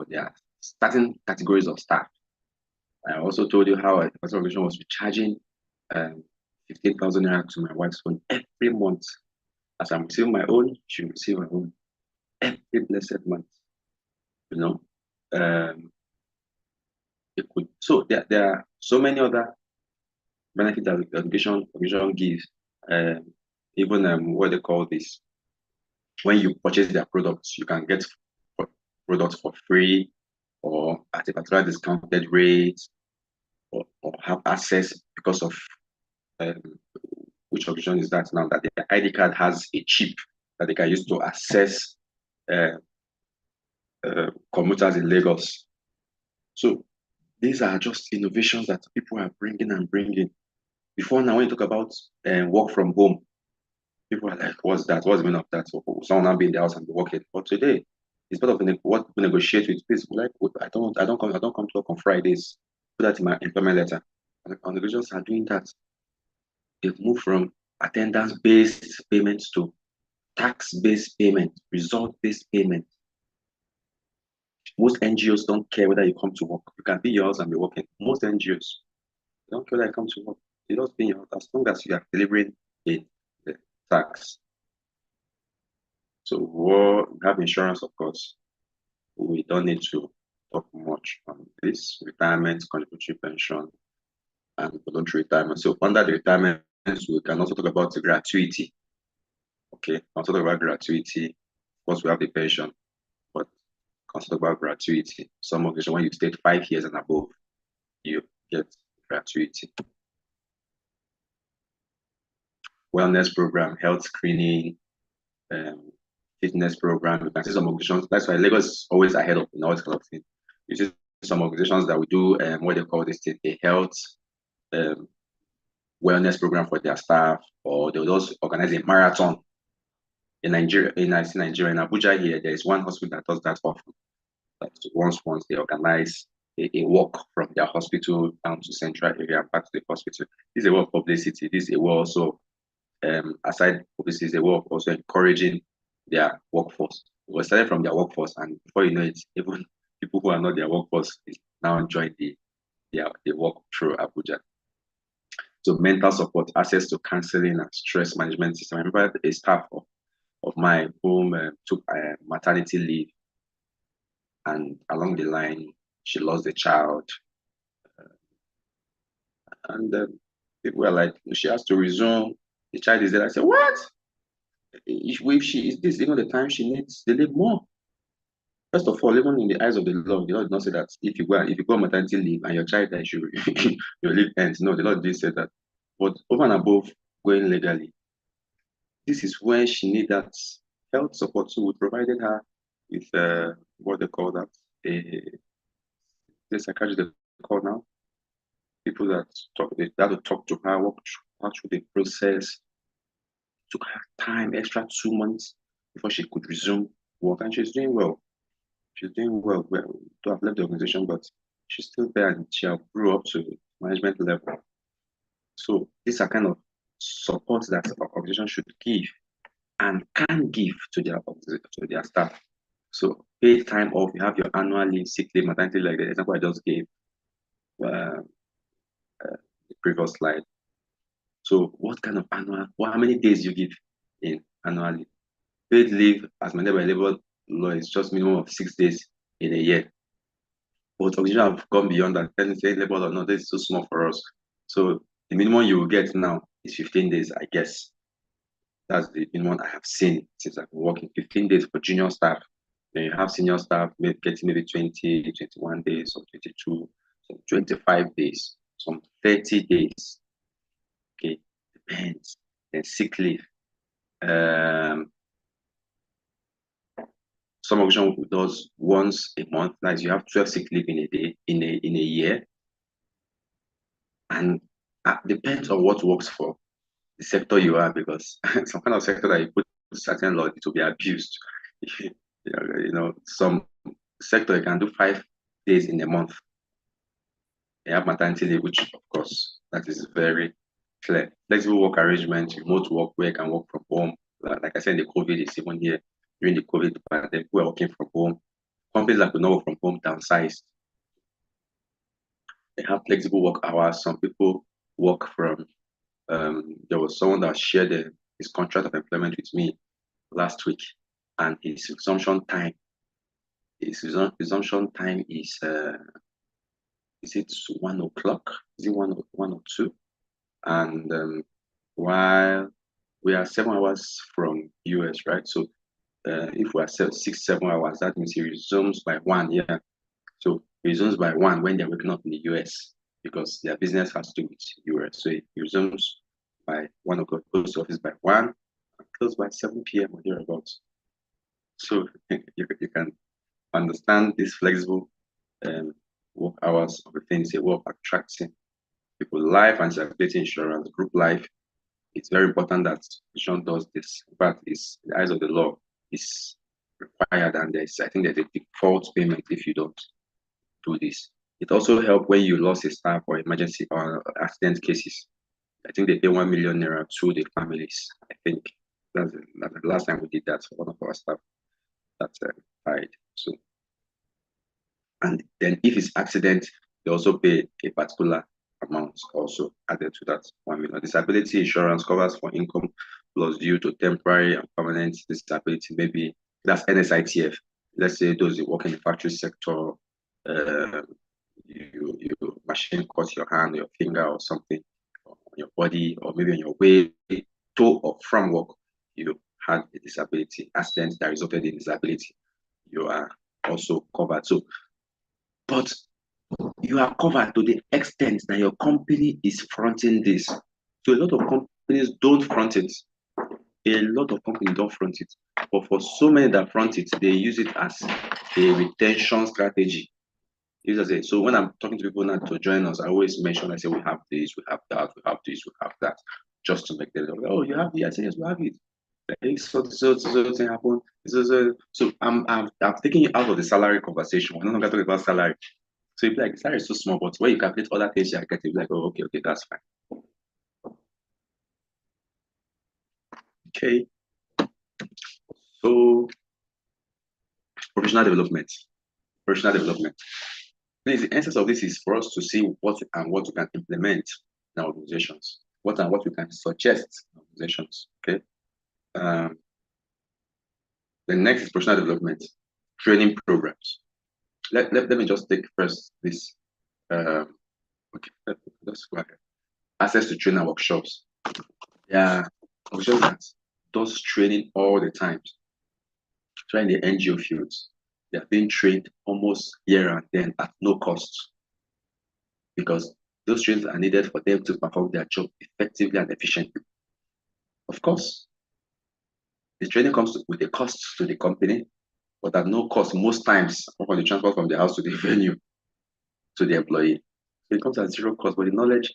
their starting categories of staff. I also told you how a organization was charging 15,000 naira to my wife's phone every month. As I'm receiving my own, she will receive her own every blessed month. You know, it could. So there are so many other benefits that the education gives. Even what they call this, when you purchase their products, you can get products for free or at a particular discounted rate, or have access because of um, which option is that now, that the ID card has a chip that they can use to access uh, commuters in Lagos. So these are just innovations that people are bringing and bringing. Before now, when you talk about work from home, people are like, "What's that? What's the meaning of that?" So someone will be in the house and be working. But today, it's part of what we negotiate with people. Like, I don't come to work on Fridays. Put that in my employment letter. And organizations are doing that. They've moved from attendance-based payments to tax-based payment, result-based payment. Most NGOs don't care whether you come to work. You can be yours and be working. Most NGOs don't care whether you come to work. You don't pay your, as long as you are delivering the tax. So we have insurance, of course. We don't need to talk much on this. Retirement, contributory pension, and voluntary retirement. So under the retirement, we can also talk about the gratuity. Okay, also talk about gratuity. Of course, we have the pension, but also talk about gratuity. Some occasion when you stayed 5 years and above, you get gratuity. Wellness program, health screening, fitness program. You can see some organizations. That's why Lagos is always ahead of in all this kind of thing. You see some organizations that we do what they call this thing, a health wellness program for their staff, or they will also organize a marathon in Nigeria. In Nigeria, in Abuja here, there is one hospital that does that often. Like once they organize a walk from their hospital down to central area and back to the hospital. This is a way of publicity. This is a way also, aside publicity, is a way of also encouraging their workforce. We started from their workforce, and before you know it, even people who are not their workforce is now enjoying the walk through Abuja. So mental support, access to counseling and stress management system. I remember a staff of mine whom took maternity leave, and along the line, she lost the child. And people were like, she has to resume. The child is there. I said, what? If she is this, even the time she needs, they need more. First of all, even in the eyes of the Lord did not say that if you go on maternity leave and your child dies, your leave ends. No, the Lord didn't say that. But over and above going legally, this is when she needs that health support. So we provided her with what they call that, the psychiatrist they call now. People that had to talk to her, walk through the process. Took her time, extra 2 months before she could resume work, and she's doing well. She's doing well. To have left the organization, but she's still there, and she grew up to management level. So these are kind of support that our organization should give and can give to their staff. So paid time off, you have your annual leave, sick leave, maternity leave, like the example I just gave the previous slide. So what kind of how many days you give in annually? Paid leave as mandated by labor law is just minimum of 6 days in a year. But organizations have gone beyond that. Then say labor law, no, this is too small for us. So the minimum you will get now is 15 days, I guess. That's the minimum I have seen since I've been working. 15 days for junior staff. Then you have senior staff getting maybe 20, 21 days, or 22, some 25 days, some 30 days. Okay, depends. Then sick leave. Some organization does once a month. Like you have 12 sick leave in a day, in a year. And depends on what works for the sector you are, because some kind of sector that you put certain law, it will be abused. Some sector you can do 5 days in a month. You have maternity leave, which of course that is very clear. Flexible work arrangement, remote work where you can work from home. Like I said, the COVID is even here. During the COVID pandemic, we are working from home. Companies that could not work from home downsized. They have flexible work hours. Some people work from There was someone that shared his contract of employment with me last week, and his resumption time is it 1 o'clock? Is it one or two? And while we are 7 hours from US, right? So if we are 6, 7 hours, that means he resumes by 1. Yeah. So he resumes by 1 when they're waking up in the US because their business has to do with US. So he resumes by 1 o'clock, goes to office by 1, and close by 7 p.m. or thereabouts. So you can understand this flexible work hours of the things, a way of attracting people. Life and disability insurance, group life, it's very important that institution does this. In fact, it's in the eyes of the law, is required, and I think there's a default payment if you don't do this. It also helps when you lost a staff or emergency or accident cases. I think they pay 1 million naira to the families. I think that's the last time we did that for one of our staff that died. So, and then if it's accident, they also pay a particular amount also added to that 1 million. Disability insurance covers for income loss due to temporary and permanent disability. Maybe that's NSITF. Let's say those who work in the factory sector, you machine cut your hand, your finger, or something on your body, or maybe on your way to or from work, you had a disability, accident that resulted in disability. You are also covered. So, but you are covered to the extent that your company is fronting this. So a lot of companies don't front it. A lot of companies don't front it. But for so many that front it, they use it as a retention strategy. So when I'm talking to people now to join us, I always mention, I say, we have this, we have that, we have this, we have that, just to make them go, oh, you have it? I say, yes, we have it. So thing happen. So I'm taking you out of the salary conversation. We're no longer talking about salary. So you'd be like, salary is so small, but when you calculate other things, you get it, like, oh, okay, that's fine. Okay. So professional development. Professional development. Please, the essence of this is for us to see what we can implement in our organizations, what we can suggest in organizations. Okay. The next is professional development, training programs. Let me just take first this. Okay, let's go ahead. Access to training workshops. Yeah, organizations that does training all the time. Trying the NGO fields, they are being trained almost here and then at no cost, because those trainings are needed for them to perform their job effectively and efficiently. Of course, the training comes with a cost to the company, but at no cost most times for the transport from the house to the venue to the employee. So it comes at zero cost, but the knowledge,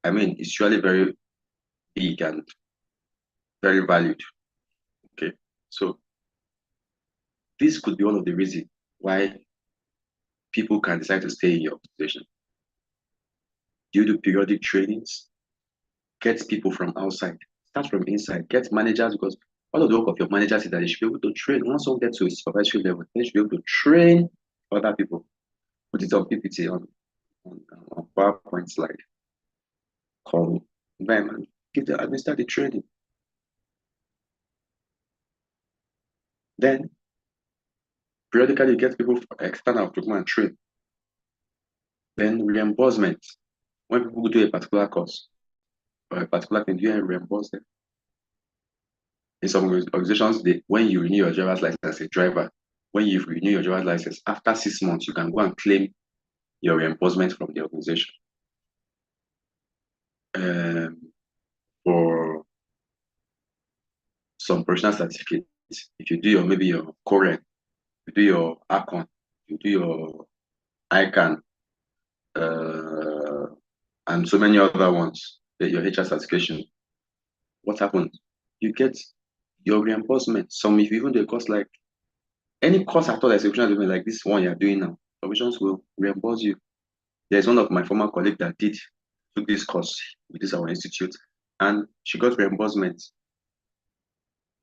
I mean, is surely very big and very valued. Okay, so this could be one of the reasons why people can decide to stay in your organization. You do periodic trainings, get people from outside, start from inside, get managers, because all of the work of your managers is that they should be able to train. Once someone gets to a supervisory level, they should be able to train other people. Put it on PPT, on PowerPoint slide. Call them and administer the training. Then periodically you get people external to come and train. Then reimbursement. When people do a particular course or a particular thing, you reimburse them. In some organizations, when you renew your driver's license as a driver, when you renew your driver's license, after 6 months, you can go and claim your reimbursement from the organization. For some professional certificates, if you do maybe your Korean, you do your ACON, you do your ICANN, and so many other ones, your HR certification, what happens? You get your reimbursement. Some, if you even do a course like any course at all, that's like this one you're doing now, provisions will reimburse you. There's one of my former colleagues that took this course with this our institute, and she got reimbursement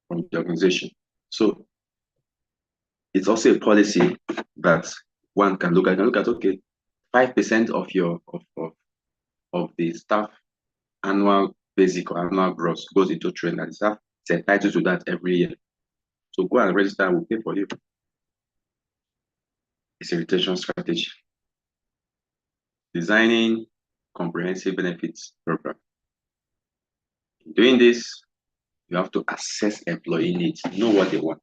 from the organization. So it's also a policy that one can look at. Okay, 5% of the staff annual basic or annual gross goes into training, and it's entitled to that every year. So go and register, and we'll pay for you. It's a retention strategy. Designing comprehensive benefits program. In doing this, you have to assess employee needs, know what they want.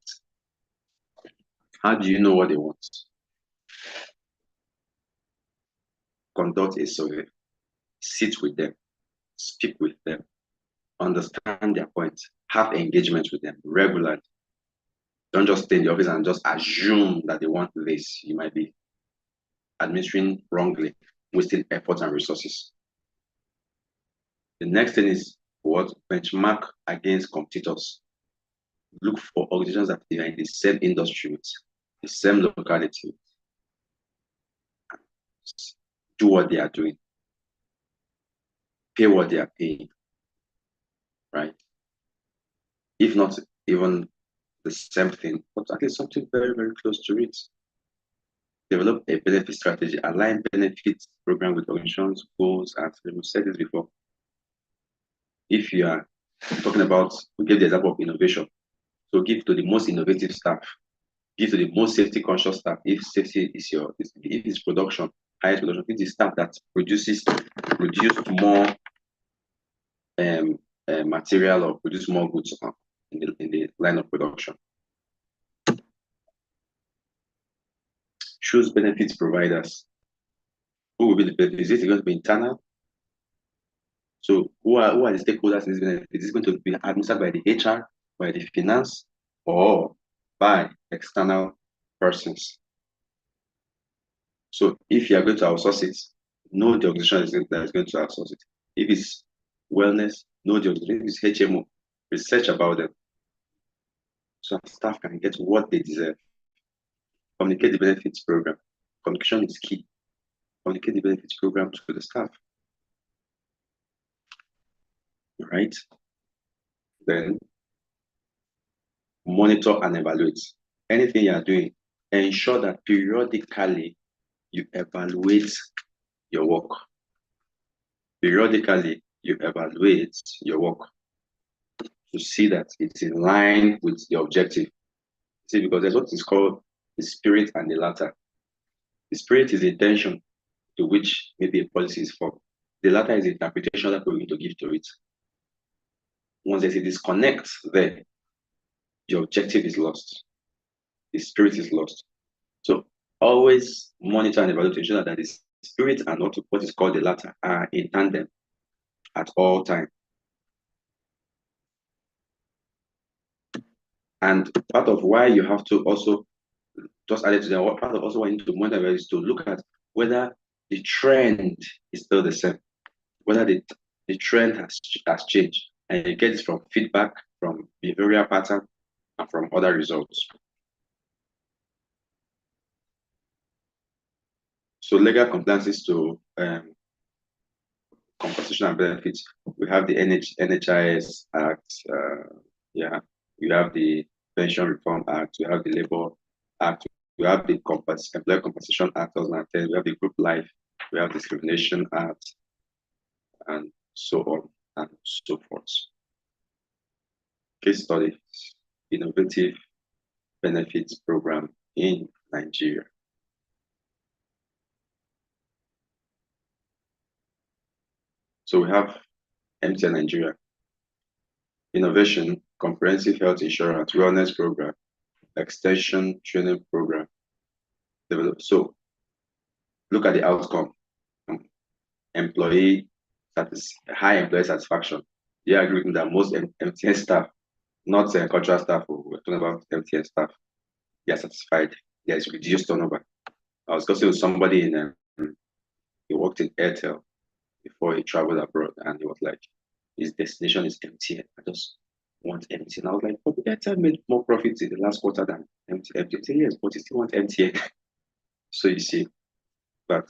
How do you know what they want? Conduct a survey, sit with them, speak with them, understand their points, have engagement with them regularly. Don't just stay in the office and just assume that they want this. You might be administering wrongly, wasting effort and resources. The next thing is what? Benchmark against competitors. Look for organizations that are in the same industry, the same locality. Do what they are doing. Pay what they are paying. Right? If not even the same thing, but at least something very, very close to it. Develop a benefit strategy, align benefits program with organizations, goals, and we've said this before. If you are talking about, we give the example of innovation. So give to the most innovative staff, give to the most safety conscious staff. If safety is if it's production, highest production, if the staff that produce more material or produce more goods in the line of production. Choose benefits providers. Who will be the benefits? Is it going to be internal? So who are the stakeholders in this benefit? Is it going to be administered by the HR, by the finance, or by external persons? So if you are going to outsource it, know the organization that is going to outsource it. If it's wellness, know the organization. If it's HMO, research about them. So staff can get what they deserve. Communicate the benefits program. Communication is key. Communicate the benefits program to the staff. Right? Then monitor and evaluate. Anything you are doing, ensure that periodically you evaluate your work. Periodically you evaluate your work to see that it's in line with the objective. See, because there's what is called the spirit and the latter. The spirit is the intention to which maybe a policy is formed. The latter is the interpretation that we're going to give to it. Once there's a disconnect there, your objective is lost. The spirit is lost. So always monitor and evaluate to ensure that the spirit and what is called the latter are in tandem at all times. And part of why you have to also just add it to that, part of also why you need to monitor is to look at whether the trend is still the same, whether the trend has changed. And you get this from feedback, from behavioral pattern, and from other results. So legal compliances to compensation and benefits. We have the NHIS Act, we have the Pension Reform Act, we have the Labor Act, we have the Employee Compensation Act 2010, we have the Group Life, we have the Discrimination Act, and so on and so forth. Case study, innovative benefits program in Nigeria. So we have MTN Nigeria, innovation, comprehensive health insurance, wellness program, extension training program. So look at the outcome. High employee satisfaction. You agree with me that most MTN staff, not cultural staff, we're talking about MTN staff, they are satisfied. There's reduced turnover. I was discussing with somebody he worked in Airtel before he traveled abroad, and he was like, his destination is MTN. I just want MTN. I was like, but Airtel made more profits in the last quarter than MTN. Yes, but you still want MTN. So you see, but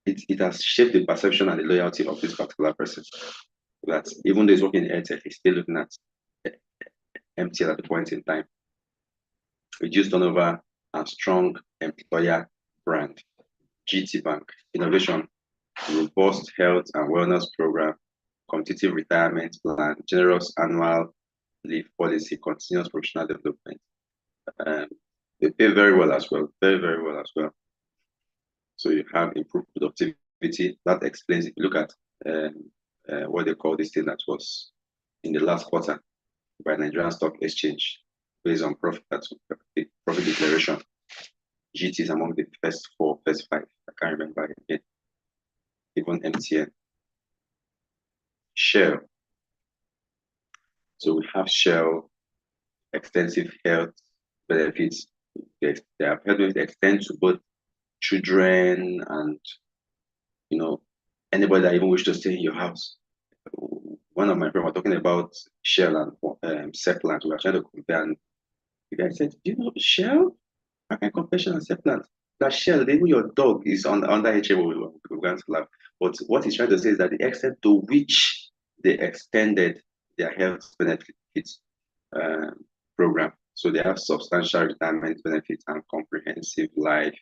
it has shaped the perception and the loyalty of this particular person. That even though he's working in Airtel, he's still looking at MTN at the point in time. Reduced turnover and strong employer brand. GT Bank, innovation, robust health and wellness program, competitive retirement plan, generous annual leave policy, continuous professional development. They pay very well as well, very, very well as well. So you have improved productivity. That explains, if you look at what they call this thing that was in the last quarter by Nigerian Stock Exchange, based on profit declaration. GT is among the first 4, first 5. I can't remember again. Even MTN. Shell. So we have Shell, extensive health benefits. They have health benefits extend to both children and anybody that even wish to stay in your house. One of my friends were talking about Shell and Seplant. We were trying to compare, and the guy said, "Do you know Shell? I can compare Shell and Seplant. That Shell, even your dog is under HMO." We're going to laugh. But what he's trying to say is that the extent to which they extended their health benefits program. So they have substantial retirement benefits and comprehensive life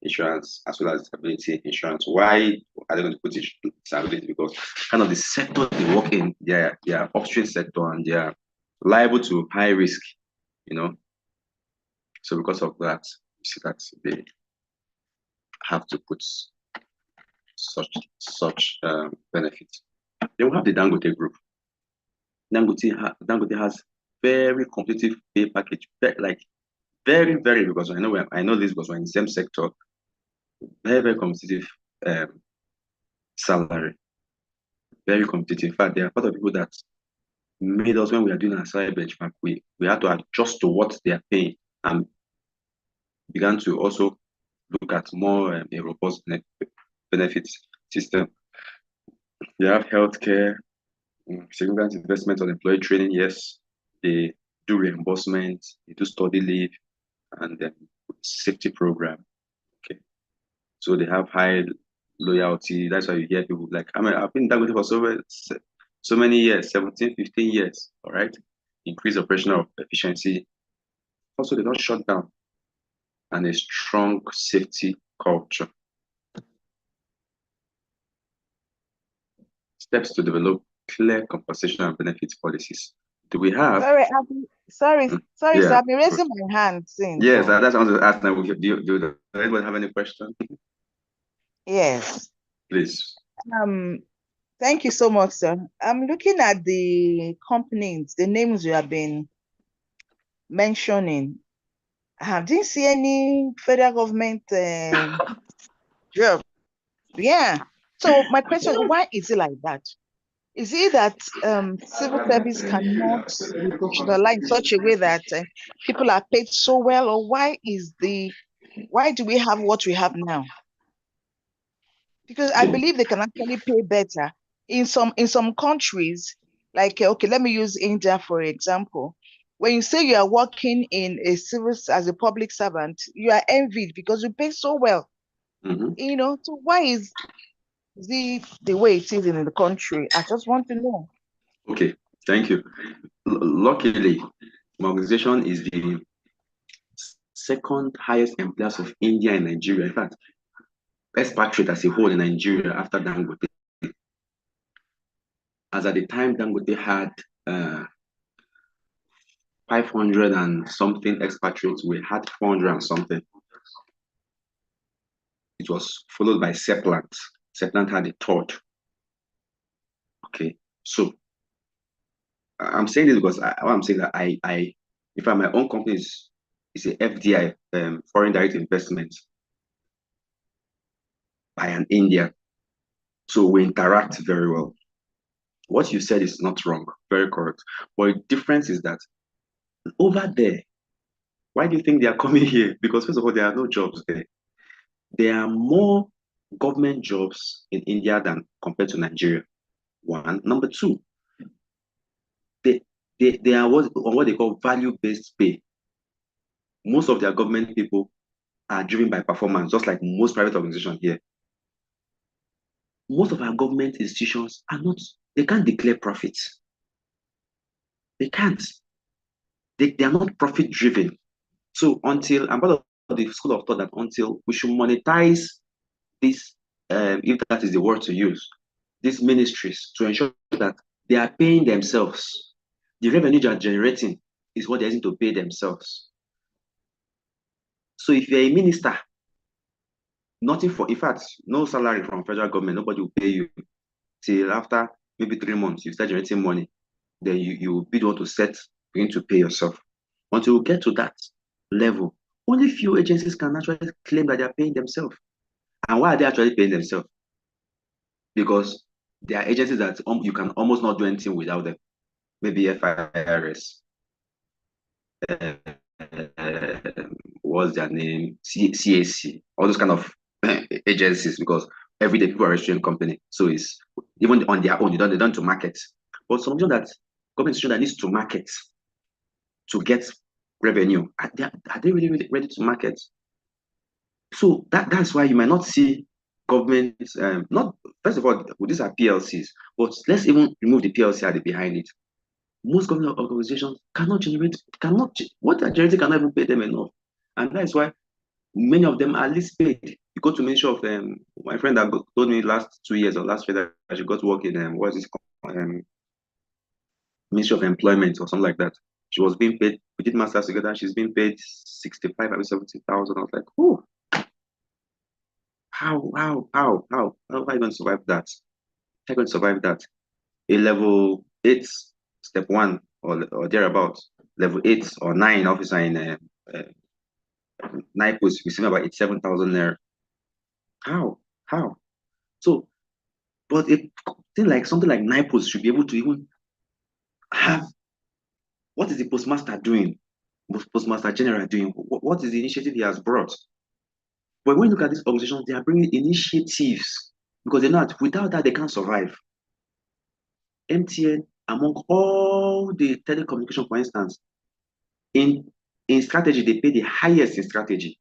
insurance as well as disability insurance. Why are they going to put disability? Because kind of the sector they work in, they are upstream sector and they are liable to high risk, So because of that, you see that they have to put such benefits. They will have the Dangote group. Dangote has very competitive pay package, very, very, because I know this because we're in the same sector. Very, very competitive salary. Very competitive. In fact, there are part of people that made us, when we are doing our salary benchmark, we had to adjust to what they are paying and began to also look at more a robust benefits system. They have healthcare, significant investment on employee training. Yes, they do reimbursement, they do study leave, and then safety program. Okay, so they have high loyalty. That's why you hear people like, I've been Dangote for so many years, 17, 15 years. All right, increase operational efficiency. Also, they don't shut down, and a strong safety culture. Steps to develop clear compensation and benefits policies. Do we have? Sorry, yeah. sir. I've been raising my hand since. Yes, that's what I want to ask now. Do anybody have any question? Yes. Please. Thank you so much, sir. I'm looking at the companies, the names you have been mentioning. I didn't see any federal government job. Yeah. So my question, why is it like that? Is it that civil service cannot be professionalized in such a way that people are paid so well, or why do we have what we have now? Because I believe they can actually pay better in some countries. Like okay, let me use India for example. When you say you are working in a civil as a public servant, you are envied because you pay so well. So why is the way it is in the country? I just want to know. Okay, thank you. Luckily, my organization is the second highest employers of India in Nigeria. In fact, expatriate as a whole in Nigeria after Dangote. As at the time, Dangote had 500 and something expatriates. We had 400 and something. It was followed by Seplant. Seplant had the third. Okay, so I'm saying this because I'm saying that in fact, my own company is a FDI, foreign direct investment, by an Indian. So we interact very well. What you said is not wrong, very correct. But the difference is that over there, why do you think they are coming here? Because first of all, there are no jobs there. There are more government jobs in India than compared to Nigeria. One. Number two, they are what they call value-based pay. Most of their government people are driven by performance, just like most private organizations here. Most of our government institutions they can't declare profits. They can't. They are not profit driven. So I'm part of the school of thought that until we should monetize this if that is the word to use, these ministries to ensure that they are paying themselves. The revenue they are generating is what they're using to pay themselves. So if you're a minister, nothing for, in fact, no salary from federal government, nobody will pay you till after maybe 3 months, you start generating money. Then you be the one to begin to pay yourself. Until you get to that level, only few agencies can actually claim that they are paying themselves. And why are they actually paying themselves? Because there are agencies that you can almost not do anything without them. Maybe FIRS, what's their name? CAC, all those kind of agencies, because every day people are registering company. So it's even on their own, they don't to market. But something that government institution that needs to market to get revenue, are they really ready to market? So that's why you might not see government, not, first of all, these are PLCs, but let's even remove the PLC at the behind it. Most government organizations what they're generating cannot even pay them enough. And that's why many of them are least paid. You go to Ministry of, my friend that told me last 2 years or last year that I should go to work in, what is it called? Ministry of Employment or something like that. She was being paid, we did masters together, she's being paid 65 or 70,000. I was like, oh, how are you going to survive that? How are you going to survive that? A level 8, step 1 or thereabout, level 8 or 9 officer in uh, NIPOS receiving about 87,000 naira. How? How? So, but a thing like something like NIPOS should be able to even have, what is the postmaster doing? Postmaster general doing? What is the initiative he has brought? But when you look at these organizations, they are bringing initiatives because they know that without that they can't survive. MTN, among all the telecommunication, for instance, in strategy, they pay the highest in strategy.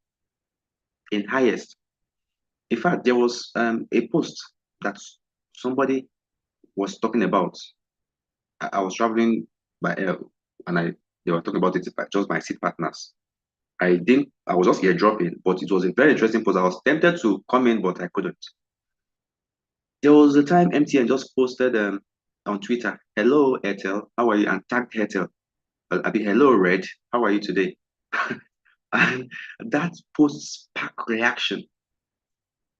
In highest. In fact, there was a post that somebody was talking about. I was traveling by air, and they were talking about it by just my seat partners. I was just eardropping, but it was a very interesting post. I was tempted to comment, but I couldn't. There was a time MTN just posted on Twitter, "Hello Airtel, how are you?" and tagged Airtel. I'll be, "Hello Red, how are you today?" And that post sparked reaction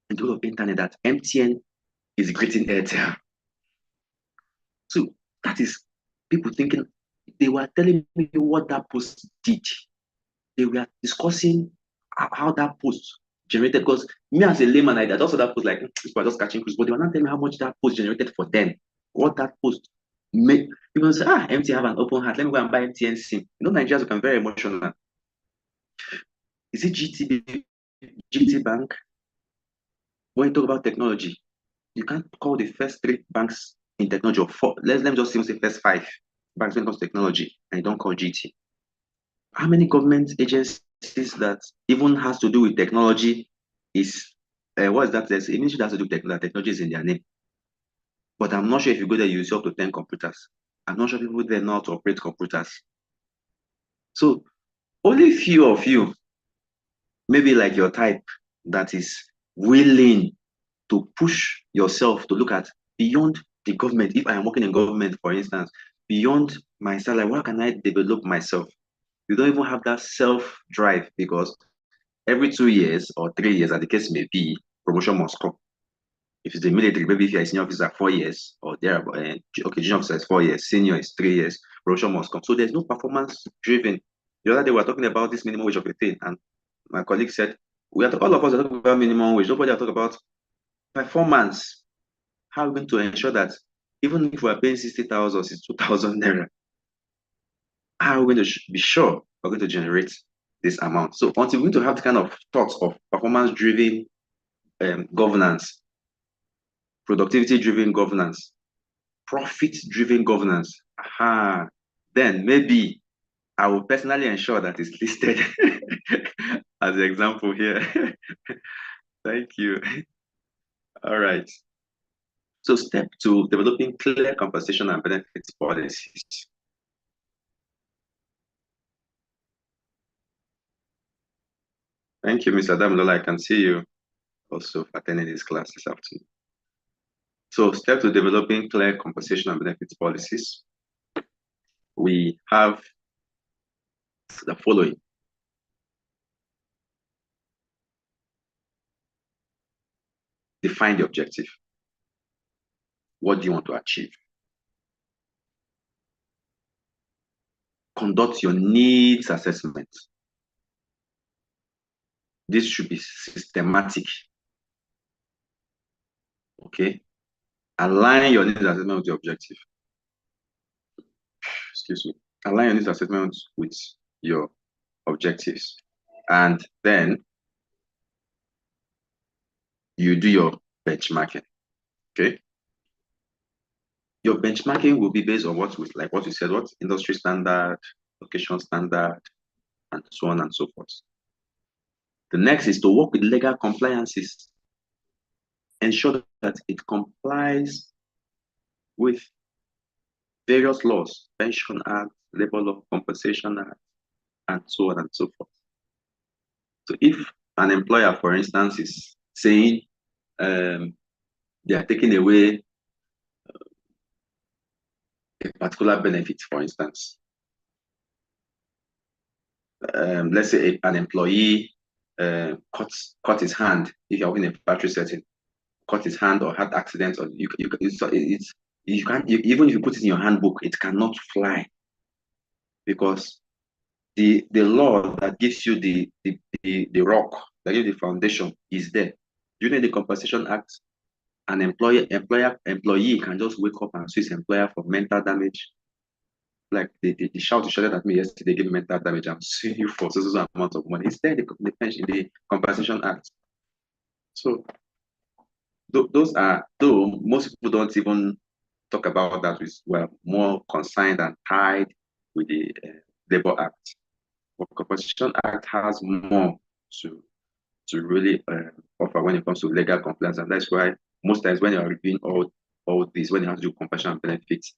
in the whole of internet that MTN is greeting Airtel. So that is people thinking, they were telling me what that post did. They were discussing how that post generated. Because me as a layman, I just saw that post like, people are just catching cruise, but they were not telling me how much that post generated for them. What that post made. People say, MTN have an open heart. Let me go and buy MTN SIM. You know, Nigerians become very emotional. Is it GT Bank? When you talk about technology, you can't call the first 3 banks in technology or 4. Let me just say first 5 banks when it comes to technology, and you don't call GT. How many government agencies that even has to do with technology is what is that? There's a ministry that has to do with technology is in their name. But I'm not sure if you go there, you see up to 10 computers. I'm not sure people there know how to operate computers. So only few of you, maybe like your type, that is willing to push yourself to look at beyond the government. If I am working in government, for instance, beyond my salary, how can I develop myself? You don't even have that self-drive because every 2 years or 3 years, as the case may be, promotion must come. If it's the military, maybe if you're a senior officer, 4 years or there, okay, junior officer is 4 years, senior is 3 years, promotion must come. So there's no performance driven. The other day we were talking about this minimum wage of a thing, and my colleague said, all of us are talking about minimum wage. Nobody are talking about performance. How are we going to ensure that even if we're paying 60,000 or 62,000 naira, how are we going to be sure we're going to generate this amount? So until we're going to have the kind of thoughts of performance-driven governance, productivity-driven governance, profit-driven governance, then maybe I will personally ensure that it's listed as an example here. Thank you. All right. So step 2, developing clear compensation and benefits policies. Thank you, Mr. Damlola. I can see you. also attending this class this afternoon. So, step to developing clear compensation and benefits policies. We have the following. Define the objective. What do you want to achieve? Conduct your needs assessment. This should be systematic. Okay? Align your needs assessment with your objective. Excuse me. Align your needs assessment with your objectives. And then you do your benchmarking. Okay? Your benchmarking will be based on what you said, what industry standard, location standard, and so on and so forth. The next is to work with legal compliances. Ensure that it complies with various laws, Pension Act, Labor Law, Compensation Act, and so on and so forth. So if an employer, for instance, is saying they are taking away a particular benefit, for instance, let's say an employee cut his hand if you're in a factory setting, cut his hand or had accidents, or you can't, even if you put it in your handbook, it cannot fly, because the law that gives you the rock, that gives you the foundation, is there. During the Compensation Act, an employee can just wake up and sue his employer for mental damage. Like they shouted at me yesterday, give me mental damage, I'm suing you for so amount of money. It's there in the Compensation Act. So those are, though most people don't even talk about that, with more concerned and tied with the Labor Act. But Compensation Act has more to really offer when it comes to legal compliance, and that's why most times when you are reviewing all this, when you have to do compensation and benefits,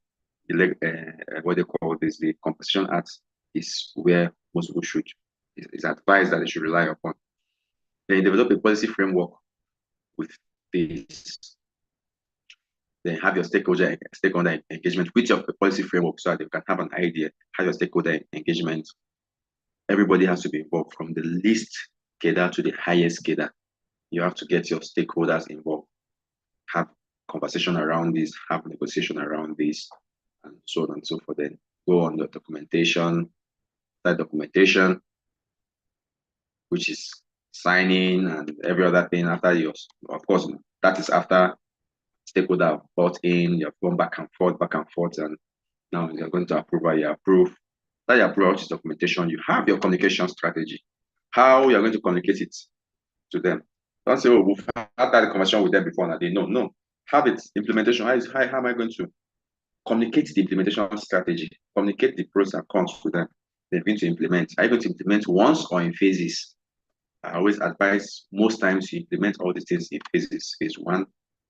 what they call this, the Compensation Act is where most people should, is advised that they should rely upon. Then develop a policy framework with this. Then have your stakeholder engagement with your policy framework so that they can have an idea. Have your stakeholder engagement. Everybody has to be involved, from the least cadre to the highest cadre. You have to get your stakeholders involved. Have conversation around this, have negotiation around this, and so on and so forth. Then go on the documentation, that documentation, which is signing and every other thing after yours. Of course, that is after stakeholder bought in, you have gone back and forth, and now you're going to approve, you approve. That you approve, which is documentation. You have your communication strategy, how you're going to communicate it to them. Don't say, oh, we've had that conversation with them before, and they know. No, have it. Implementation. How am I going to communicate the implementation strategy? Communicate the pros and cons with them. They're going to implement. Are you going to implement once or in phases? I always advise, most times you implement all these things in phases: phase 1,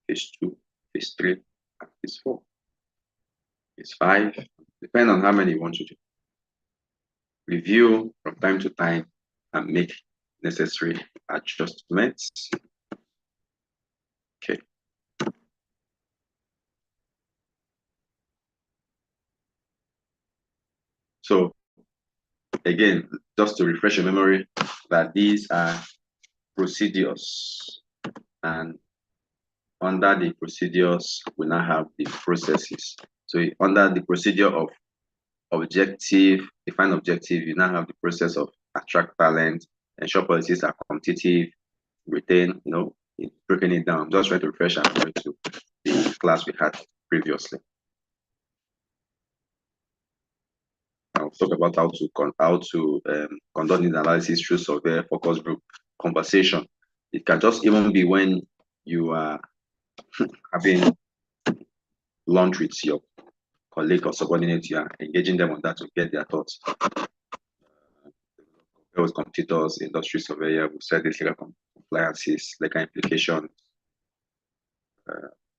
phase 2, phase 3, and phase 4, phase 5, depending on how many you want to do. Review from time to time and make necessary adjustments. Okay. So again, just to refresh your memory, that these are procedures, and under the procedures, we now have the processes. So under the procedure of objective, define objective, you now have the process of attract talent, ensure policies are competitive, retain, breaking it down. Just trying to refresh and go to the class we had previously. I'll talk about how to conduct the analysis through survey, focus group, conversation. It can just even be when you are having lunch with your colleague or subordinate, you are engaging them on that to get their thoughts. With competitors, industry surveyor, we said this, legal compliances, legal implications,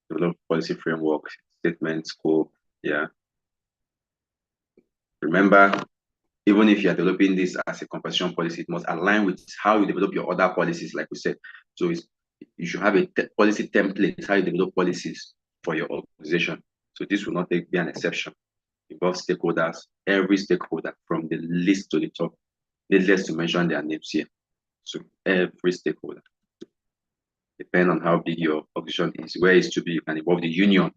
develop policy framework, statement, scope. Yeah. Remember, even if you are developing this as a compensation policy, it must align with how you develop your other policies, like we said. So you should have a policy template, how you develop policies for your organization. So this will not be an exception. Involve stakeholders, every stakeholder from the least to the top. Needless to mention their names here. So every stakeholder, depending on how big your organization is, where it's to be, you can involve the union.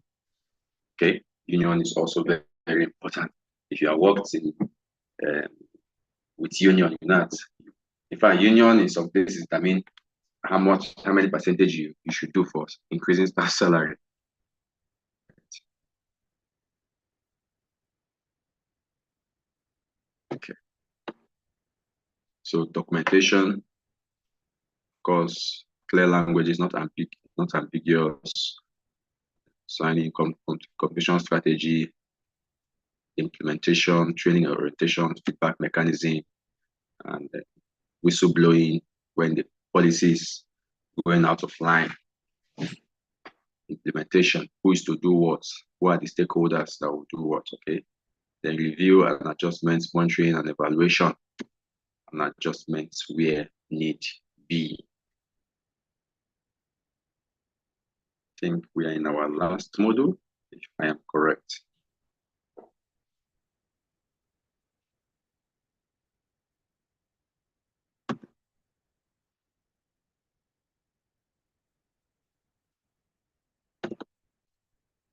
Okay, union is also very, very important. If you are worked in with union, you not. In fact, union in some places determine how many percentage you should do for increasing staff salary. Okay. So documentation, of course, clear language is not ambiguous. Signing completion strategy, implementation, training orientation, feedback mechanism, and whistleblowing when the policy is going out of line. Implementation, who is to do what, who are the stakeholders that will do what, okay? Then review and adjustments, monitoring and evaluation, and adjustments where need be. I think we are in our last module, if I am correct.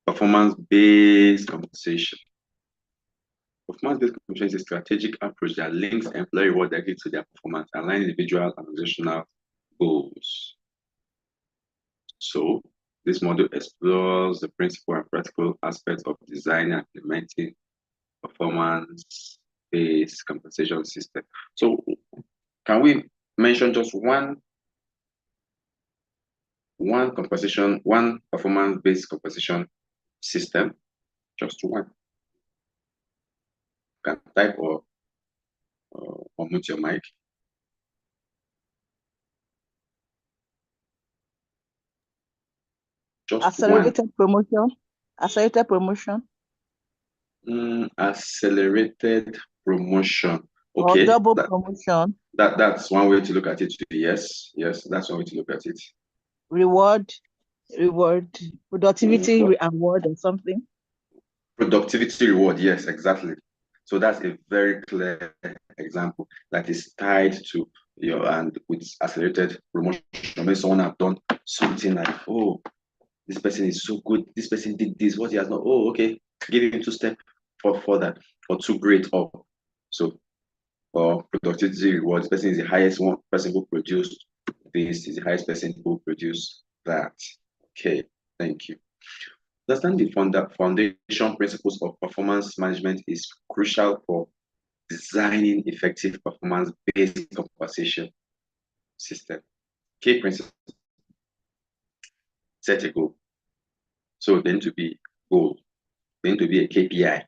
Performance-based compensation. Performance-based compensation is a strategic approach that links employee reward directly to their performance, aligning individual and organizational goals. So this model explores the principal and practical aspects of designing and implementing performance-based compensation system. So can we mention just one performance-based compensation system? Just one. You can type or mute your mic. Just accelerated promotion. Accelerated promotion. Accelerated promotion. Okay. Or double promotion. That's one way to look at it. Yes, that's one way to look at it. Reward, productivity reward or something. Productivity reward, yes, exactly. So that's a very clear example that is tied to and with accelerated promotion. When someone have done something like, oh, this person is so good, this person did this, what he has not, oh, okay, give him 2 steps for that, or 2 grades up. So for productivity reward, this person is the highest one person who produced this, is the highest person who produced that. Okay, thank you. Understanding the foundation principles of performance management is crucial for designing effective performance-based compensation system. Key principles: set a goal. So they need to be goal. They need to be a KPI.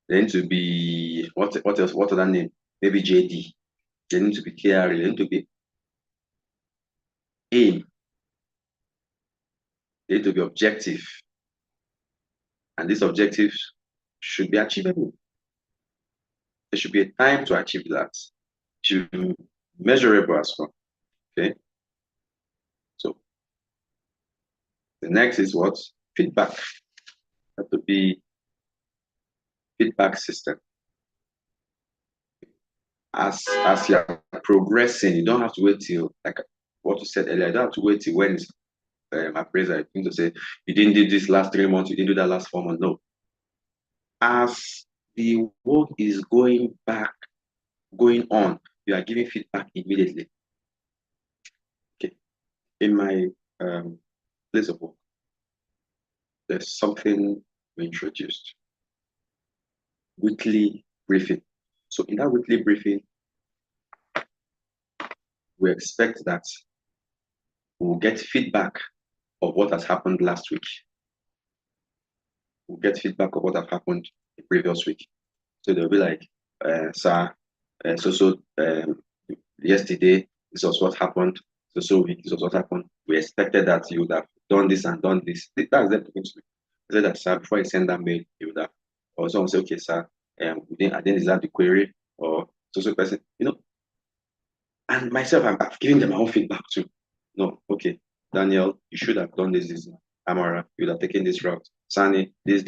They need to be what else? What other name? Maybe JD. They need to be KRA. They need to be aim. They need to be objective. And these objectives should be achievable. There should be a time to achieve that. It should be measurable as well. Okay. So the next is what? Feedback. That to be feedback system. As you are progressing, you don't have to wait till, like what you said earlier, you don't have to wait till when it's appraiser. You need to say, you didn't do this last 3 months, you didn't do that last 4 months. No. As the work is going on, you are giving feedback immediately. Okay. In my place of work, there's something we introduced. Weekly briefing. So in that weekly briefing, we expect that we'll get feedback of what has happened last week. We'll get feedback of what has happened the previous week. So they'll be like, sir, yesterday, this was what happened. Week, this was what happened. We expected that you would have done this and done this. That's them talking to me. I said that, sir, before you send that mail, you would have. Or someone say, okay, sir, I didn't deserve the query, or person. And myself, I've given them my own feedback too. No, okay, Daniel, you should have done this. Amara, you would have taken this route. Sani, this.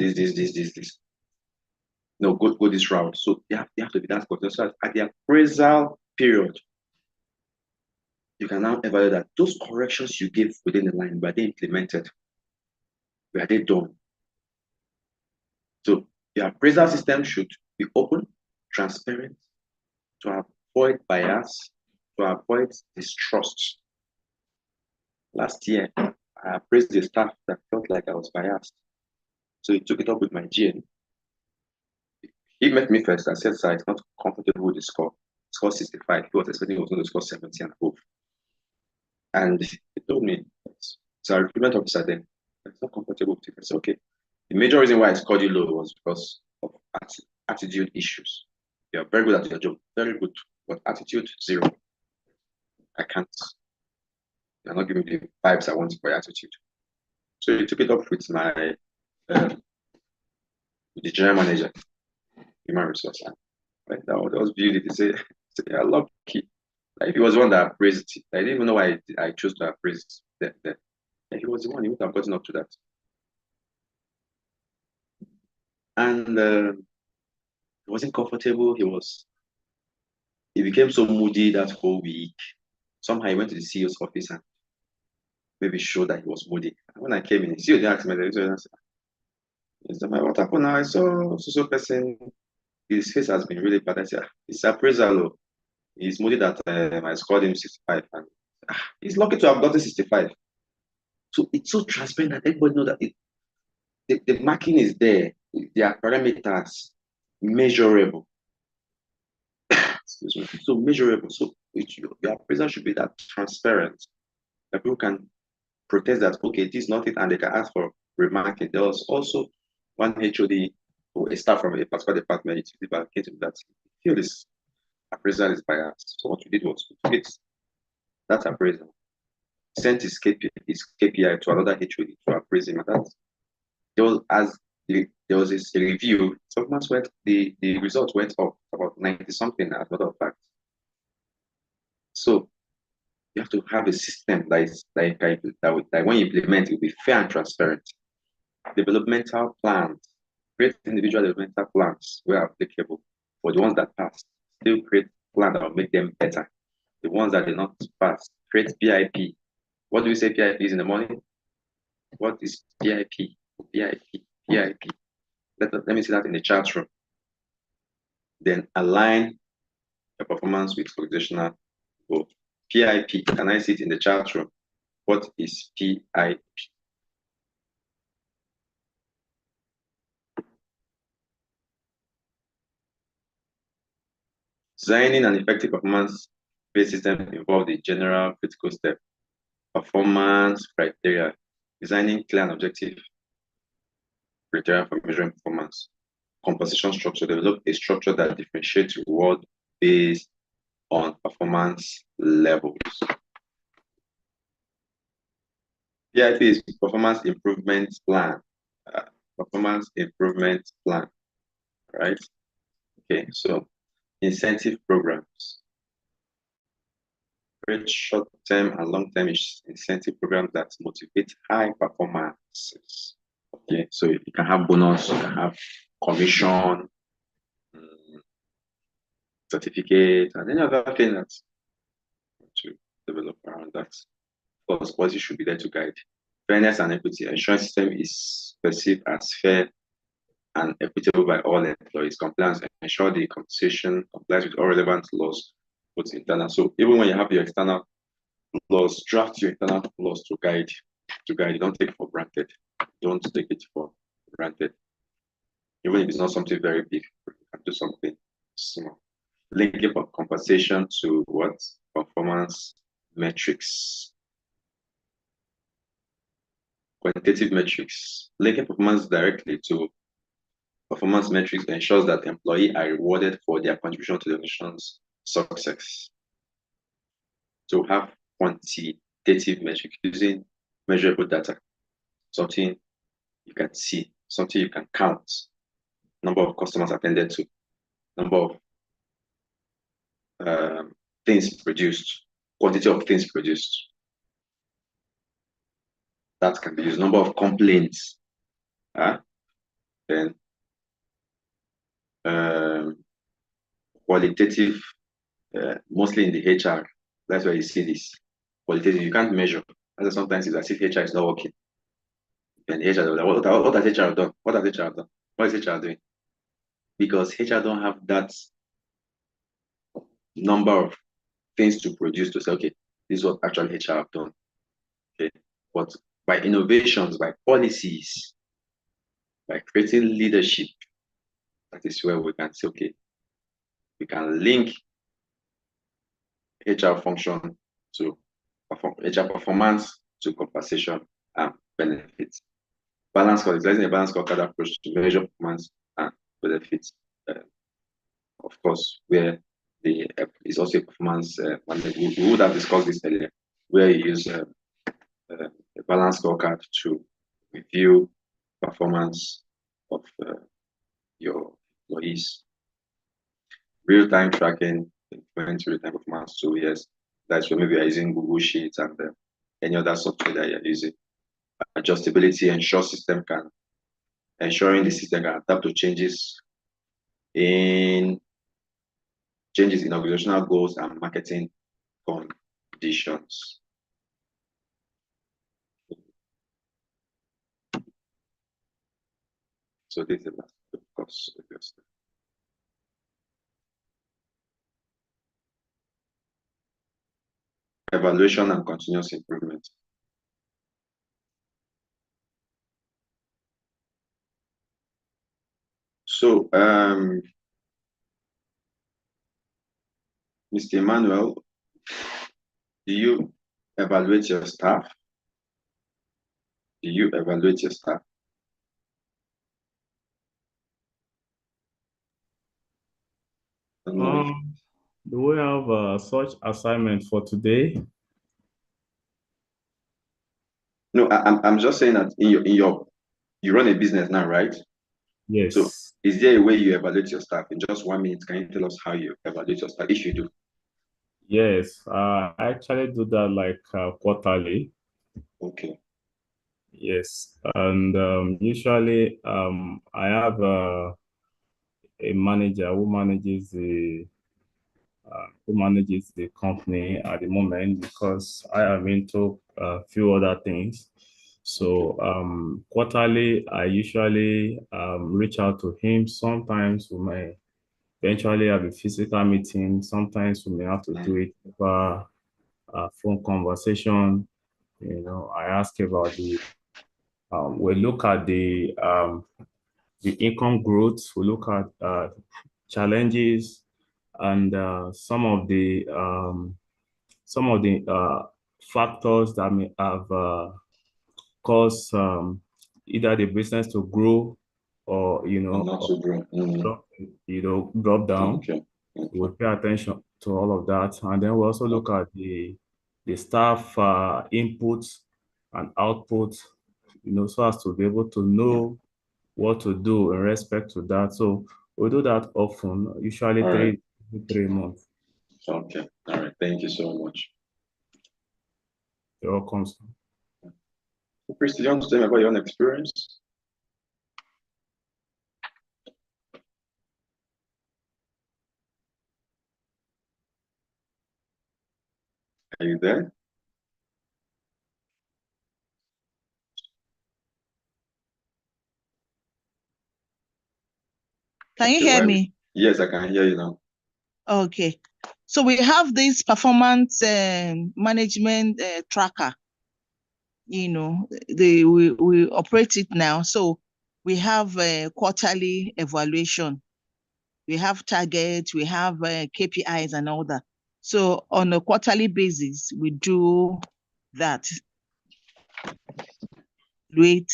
No, go this route. So you have to be that conscious. So at the appraisal period, you can now evaluate that those corrections you gave within the line, were they implemented? Were they done? So the appraisal system should be open, transparent, to avoid bias, to avoid distrust. Last year, I appraised the staff that felt like I was biased. So he took it up with my GM. He met me first. I said, sir, it's not comfortable with the score. Score 65. He was expecting he was going to score 70 and above. And he told me, it's a recruitment officer then. It's not comfortable with it. I said, okay. The major reason why I scored you low was because of attitude issues. You're very good at your job, very good, but attitude, zero. I can't. You're not giving me the vibes I want for your attitude. So he took it up with my with the general manager, human resource. Right now, that was beauty. They say, yeah, lucky. Like, he was the one that appraised it. I didn't even know why I chose to appraise that. He was the one, he would have gotten up to that. And he wasn't comfortable. He became so moody that whole week. Somehow he went to the CEO's office and maybe showed that he was moody. And when I came in, the CEO asked me, what happened now? I saw so person, his face has been really bad. I said, it's appraisal. He's moody that I scored him 65. And he's lucky to have gotten 65. So it's so transparent that everybody knows that the marking is there. Their parameters measurable. Excuse me. So measurable. So your appraisal should be that transparent that people can protest that, okay, this is not it, and they can ask for remarking. There was also one HOD, or a staff from a particular department, came to that. Feel this appraisal is biased. So what we did was to fix that appraisal, sent his KPI to another HOD to appraise him. And that there was a review. So the results went up about 90 something as a matter of fact. So you have to have a system that when you implement it will be fair and transparent. Developmental plans, create individual developmental plans where applicable. For the ones that pass, still create plans that will make them better. The ones that did not pass, create PIP. What do we say PIP is in the morning? What is PIP? PIP. Let me see that in the chat room. Then align your performance with organizational goals. PIP, can I see it in the chat room? What is PIP? Designing an effective performance-based system involves the general critical step: performance criteria, designing clear and objective criteria for measuring performance, compensation structure, develop a structure that differentiates reward based on performance levels. PIP is performance improvement plan. Right? Okay, so incentive programs. Create short-term and long-term incentive programs that motivate high performances. Okay, so you can have bonus, you can have commission, certificate, and any other thing that to develop around that. Of course, policy should be there to guide. Fairness and equity. Insurance system is perceived as fair and equitable by all employees. Compliance, ensure the compensation complies with all relevant laws, both internal. So even when you have your external laws, draft your internal laws to guide. Don't take it for granted. Don't take it for granted. Even if it's not something very big, you can do something small. Linking of compensation to what? Performance metrics. Quantitative metrics. Linking performance directly to performance metrics ensures that employees are rewarded for their contribution to the organization's success. So have quantitative metrics using measurable data, something you can see, something you can count, number of customers attended to, number of things produced, quantity of things produced. That can be used. Number of complaints. Then qualitative, mostly in the HR. That's where you see this. Qualitative, you can't measure. And sometimes it's as if HR is not working. And HR, what has HR done? What has HR done? What is HR doing? Because HR don't have that number of things to produce to say, okay, this is what actually HR have done. Okay. But by innovations, by policies, by creating leadership, that is where we can say, okay, we can link HR function to HR performance to compensation and benefits. Balance score, utilizing a balance scorecard approach to measure performance and benefits. Of course, where the is also a performance management. We would have discussed this earlier, where you use a balance scorecard to review performance of your employees. Real-time tracking, influence real-time performance. So yes, that's where maybe you're using Google Sheets and any other software that you're using. Adjustability, ensuring the system can adapt to changes in organizational goals and marketing conditions. So this is of course. Evaluation and continuous improvement. So, Mr. Emmanuel, do you evaluate your staff? Do you evaluate your staff? Do we have such assignment for today? No, I'm just saying that you run a business now, right? Yes. So is there a way you evaluate your staff? In just 1 minute, can you tell us how you evaluate your staff, if you do? Yes, I actually do that like quarterly. Okay. Yes, and usually I have a manager who manages the company at the moment, because I am into a few other things. So quarterly, I usually reach out to him. Sometimes we may eventually have a physical meeting. Sometimes we may have to do it over a phone conversation. I ask about we look at the income growth. We look at challenges and some of the factors that may have caused either the business to grow or Not to grow. drop down. Okay. We'll pay attention to all of that, and then we also look at the staff inputs and outputs, so as to be able to know what to do in respect to that. So we do that often, usually All right. 3 months. Okay. All right. Thank you so much. You're welcome. Christy, do you want to tell me about your own experience? Are you there? Can you hear me? Yes, I can hear you now. Okay. So we have this performance management tracker. We operate it now. So we have a quarterly evaluation. We have targets, we have KPIs and all that. So on a quarterly basis, we do that. Wait.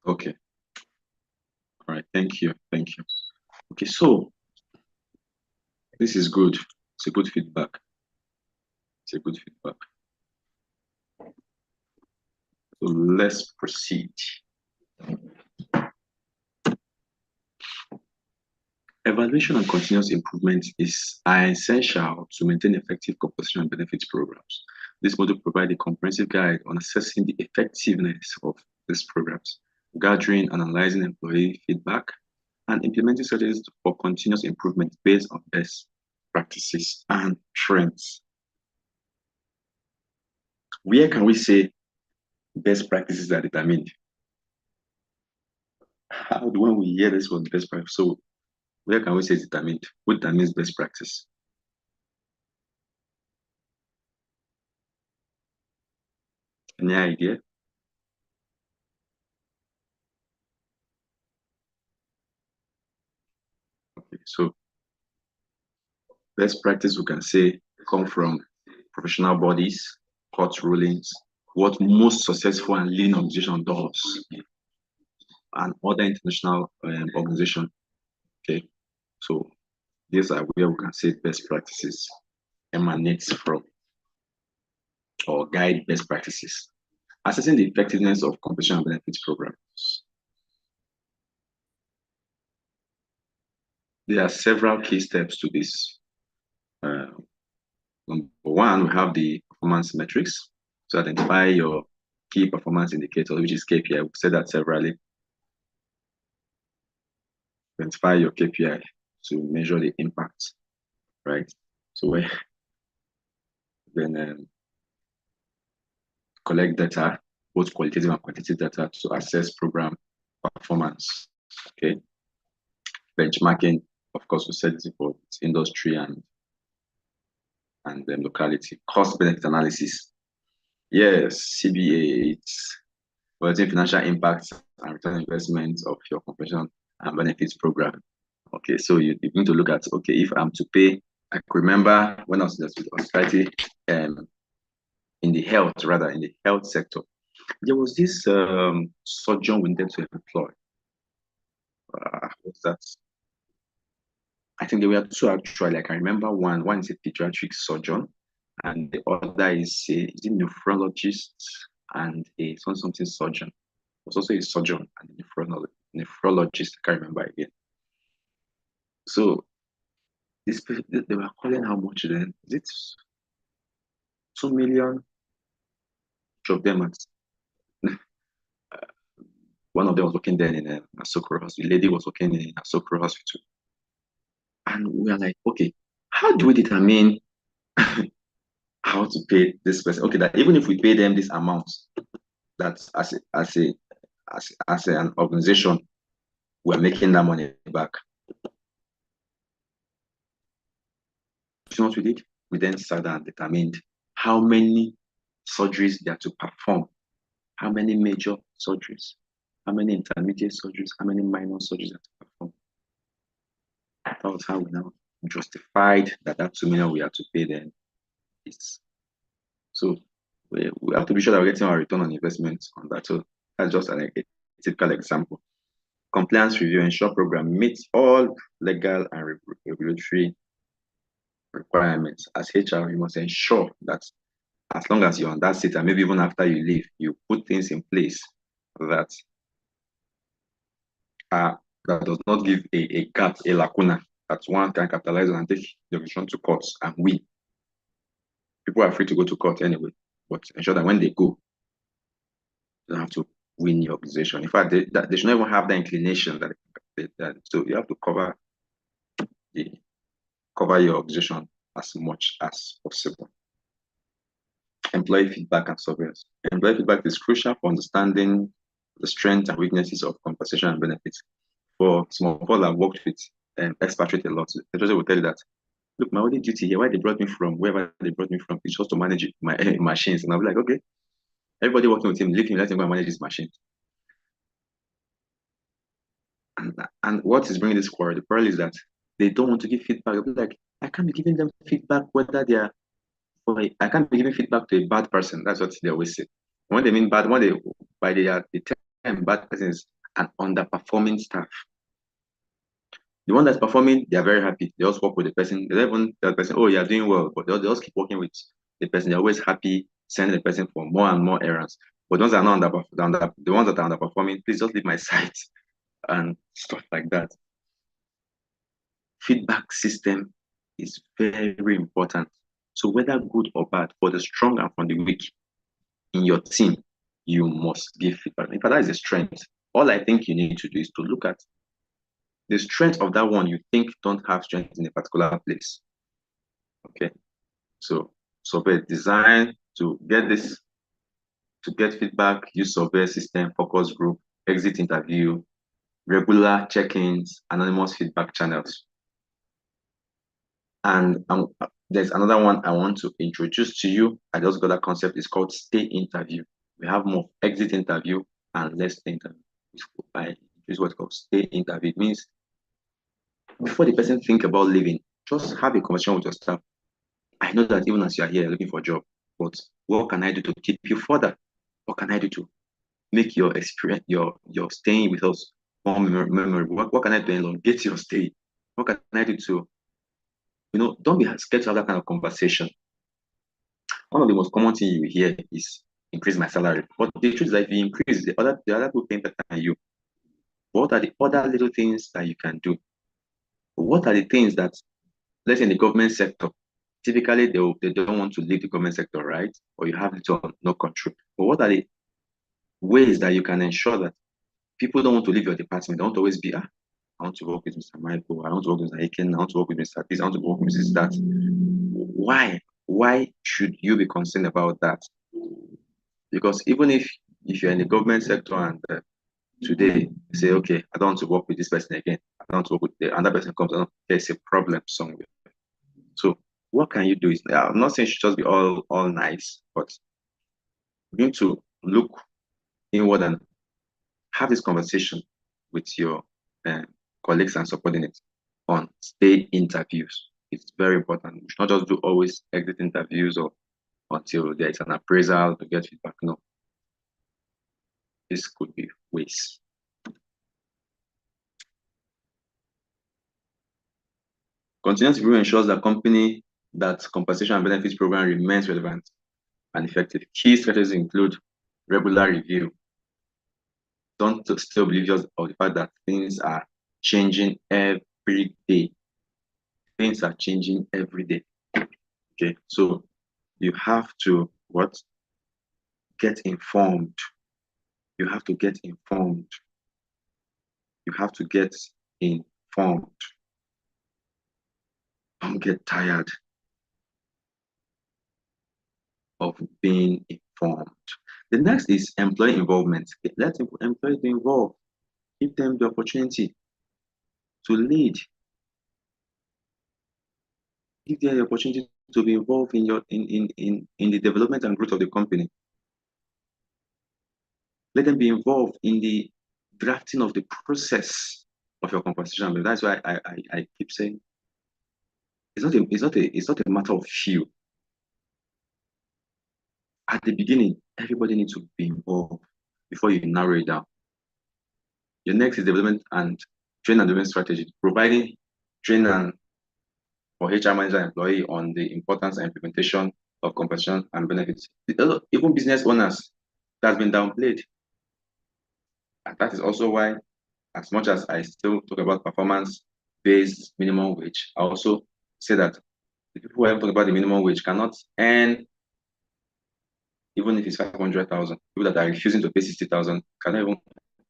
Okay. All right. Thank you. Thank you. Okay. So this is good. It's a good feedback. It's a good feedback. So let's proceed. Evaluation and continuous improvement are essential to maintain effective compensation and benefits programs. This model provides a comprehensive guide on assessing the effectiveness of these programs, gathering and analyzing employee feedback, and implementing strategies for continuous improvement based on best practices and trends. Where can we say best practices are determined? How do when we hear this word best practice? So where can we say it's determined? What determines best practice? Any idea? Okay, so best practice we can say come from professional bodies, court rulings, what most successful and lean organization does, and other international organization. Okay, so these are where we can say best practices emanates from or guide best practices. Assessing the effectiveness of compensation and benefits programs. There are several key steps to this. Number one, we have the performance metrics to identify your key performance indicator, which is KPI. We've said that severally. Identify your KPI to measure the impact, right? So then collect data, both qualitative and quantitative data to assess program performance. Okay. Benchmarking, of course, we said it for industry and then locality. Cost benefit analysis. Yes, CBA, it's financial impact and return on investment of your compensation and benefits program. Okay, so you need to look at, okay, if I'm to pay, I can remember when I was in the society, in the health sector, there was this surgeon we needed to employ. What's that? I think there were two actually. I can remember one. One is a pediatric surgeon, and the other is a nephrologist and a something surgeon. It was also a surgeon and a nephrologist. I can't remember again. So they were calling how much then? Is it 2 million? Each of them one of them was working then in a Asokoro hospital. The lady was working in a Asokoro hospital. And we are like, okay, how do we determine how to pay this person? Okay, that even if we pay them this amount, that's as an organization, we're making that money back. You know what we did? We then sat down and determined how many surgeries they are to perform, how many major surgeries, how many intermediate surgeries, how many minor surgeries they are to perform. That was how we now justified that 2 million we have to pay them. So we have to be sure that we're getting our return on investment on that. So that's just a typical example. Compliance review ensure program meets all legal and regulatory requirements. As HR, you must ensure that as long as you're on that seat, and maybe even after you leave, you put things in place that does not give a gap, a lacuna that one can capitalize on and take the decision to court and win. People are free to go to court anyway, but ensure that when they go, they don't have to win your organization. In fact, they should not even have the inclination that so you have to cover your organization as much as possible. Employee feedback and surveillance. Employee feedback is crucial for understanding the strengths and weaknesses of compensation and benefits. For some people I've worked with expatriate a lot, they will tell you that, look, my only duty here, where they brought me from, wherever they brought me from, is just to manage my machines. And I'll be like, okay, everybody working with him, leave him, let him go and manage his machine. And what is bringing this quarrel? The quarrel is that they don't want to give feedback. They'll be like, I can't be giving them feedback whether they are, I can't be giving feedback to a bad person. That's what they always say. When they mean bad, the term bad person is an underperforming staff. The one that's performing, they are very happy. They just work with the person. They don't even tell the person, oh, you're doing well, but they just keep working with the person. They're always happy, sending the person for more and more errands. But those are not the ones that are underperforming, please just leave my site and stuff like that. Feedback system is very important. So whether good or bad, for the strong and for the weak in your team, you must give feedback. In fact, that is a strength. All I think you need to do is to look at the strength of that one you think don't have strength in a particular place. Okay. So survey design to get feedback, use survey system, focus group, exit interview, regular check-ins, anonymous feedback channels. And there's another one I want to introduce to you. I just got that concept. It's called stay interview. We have more exit interview and less interview. It's what's called stay interview. It means before the person think about leaving, just have a conversation with your staff. I know that even as you are here looking for a job, but what can I do to keep you further? What can I do to make your experience, your staying with us more memorable? What can I do to elongate your stay? What can I do to, don't be scared to have that kind of conversation. One of the most common things you hear is increase my salary. But the truth is that if you increase, the other people paying better than you. What are the other little things that you can do? What are the things that, let's say in the government sector, typically they don't want to leave the government sector, right? Or you have little or no control. But what are the ways that you can ensure that people don't want to leave your department? They don't always be, I want to work with Mr. Michael, I want to work with Mr. Aiken, I want to work with Mr. This, I want to work with Mrs. That. Why? Why should you be concerned about that? Because even if you're in the government sector and today you say, okay, I don't want to work with this person again, I don't want to work with another person comes, there's a problem somewhere. So what can you do? I'm not saying it should just be all nice, but you need to look inward and have this conversation with your colleagues and subordinates on stay interviews. It's very important. You should not just do always exit interviews or until there's an appraisal to get feedback. No. This could be waste. Continuous review ensures that compensation and benefits program remains relevant and effective. Key strategies include regular review. Don't stay oblivious of the fact that things are changing every day. Things are changing every day. Okay, so you have to get informed. You have to get informed. You have to get informed. Don't get tired of being informed. The next is employee involvement. Let employees be involved. Give them the opportunity to lead. Give them the opportunity to be involved in the development and growth of the company. Let them be involved in the drafting of the process of your compensation. But that's why I keep saying it's not a matter of few. At the beginning, everybody needs to be involved before you narrow it down. Your next is development and training and development strategy, providing training for HR manager and employee on the importance and implementation of compensation and benefits. Even business owners, that's been downplayed. And that is also why, as much as I still talk about performance-based minimum wage, I also say that the people who are talking about the minimum wage cannot earn, even if it's 500,000. People that are refusing to pay 60,000 cannot even,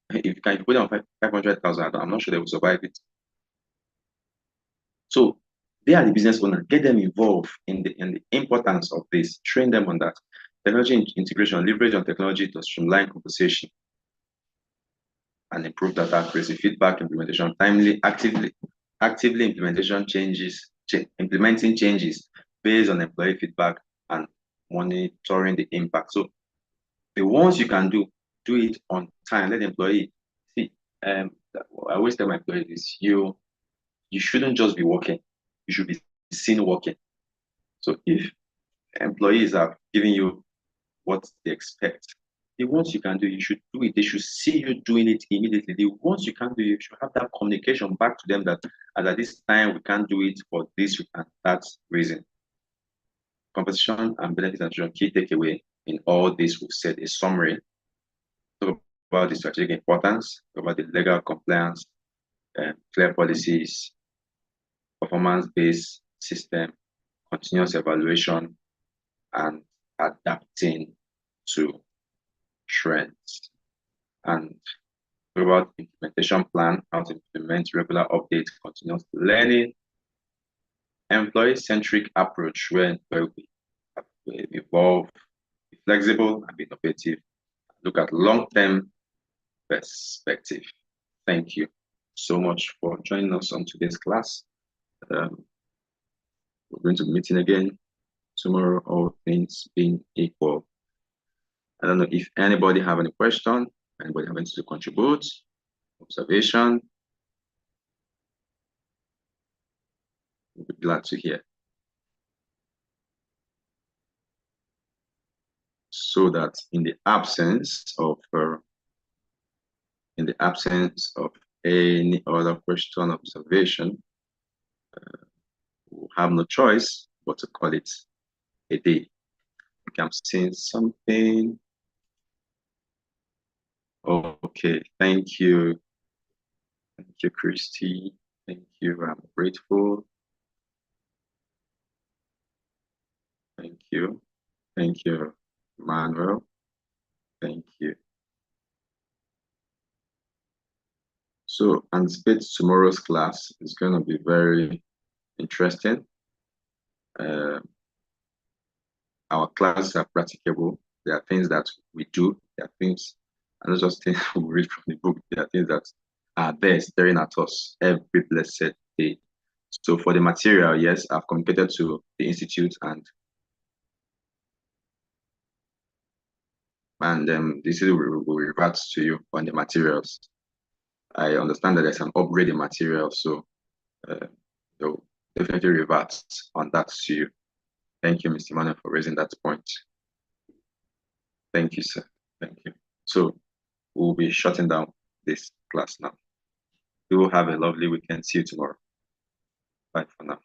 if you can put down 500,000, I'm not sure they will survive it. So they are the business owner. Get them involved in the importance of this. Train them on that. Technology integration, leverage on technology to streamline compensation and improve data accuracy, feedback, implementation, timely, actively implementing changes based on employee feedback and monitoring the impact. So the ones you can do it on time. Let the employee see. I always tell my employees this: you shouldn't just be working, you should be seen working. So if employees are giving you what they expect, the ones you can do, you should do it. They should see you doing it immediately. The ones you can do, you should have that communication back to them that at this time we can't do it for this and that reason. Compensation and benefits and key takeaway. in all this, we've said a summary, talk about the strategic importance, talk about the legal compliance, clear policies, performance-based system, continuous evaluation, and adapting to trends. And talk about implementation plan, how to implement regular updates, continuous learning, employee-centric approach where we evolve, be flexible, and be innovative. Look at long-term perspective. Thank you so much for joining us on today's class. We're going to be meeting again tomorrow, all things being equal. I don't know if anybody have any question, anybody have anything to contribute, observation. We'll be glad to hear. So that in the absence of any other question, observation, we'll have no choice but to call it a day. I think I'm seeing something. Okay, thank you. Thank you, Christy. Thank you, I'm grateful. Thank you. Thank you, Manuel. Thank you. So anticipate tomorrow's class is going to be very interesting. Our classes are practicable. There are things that we do. There are things, and not just things we read from the book. There are things that are there staring at us every blessed day. So for the material, yes, I've communicated to the institute and this will revert to you on the materials. I understand that there's an upgrade in material, so they'll definitely revert on that to you. Thank you, Mr. Manuel, for raising that point. Thank you, sir. Thank you. So we'll be shutting down this class now. You will have a lovely weekend. See you tomorrow. Bye for now.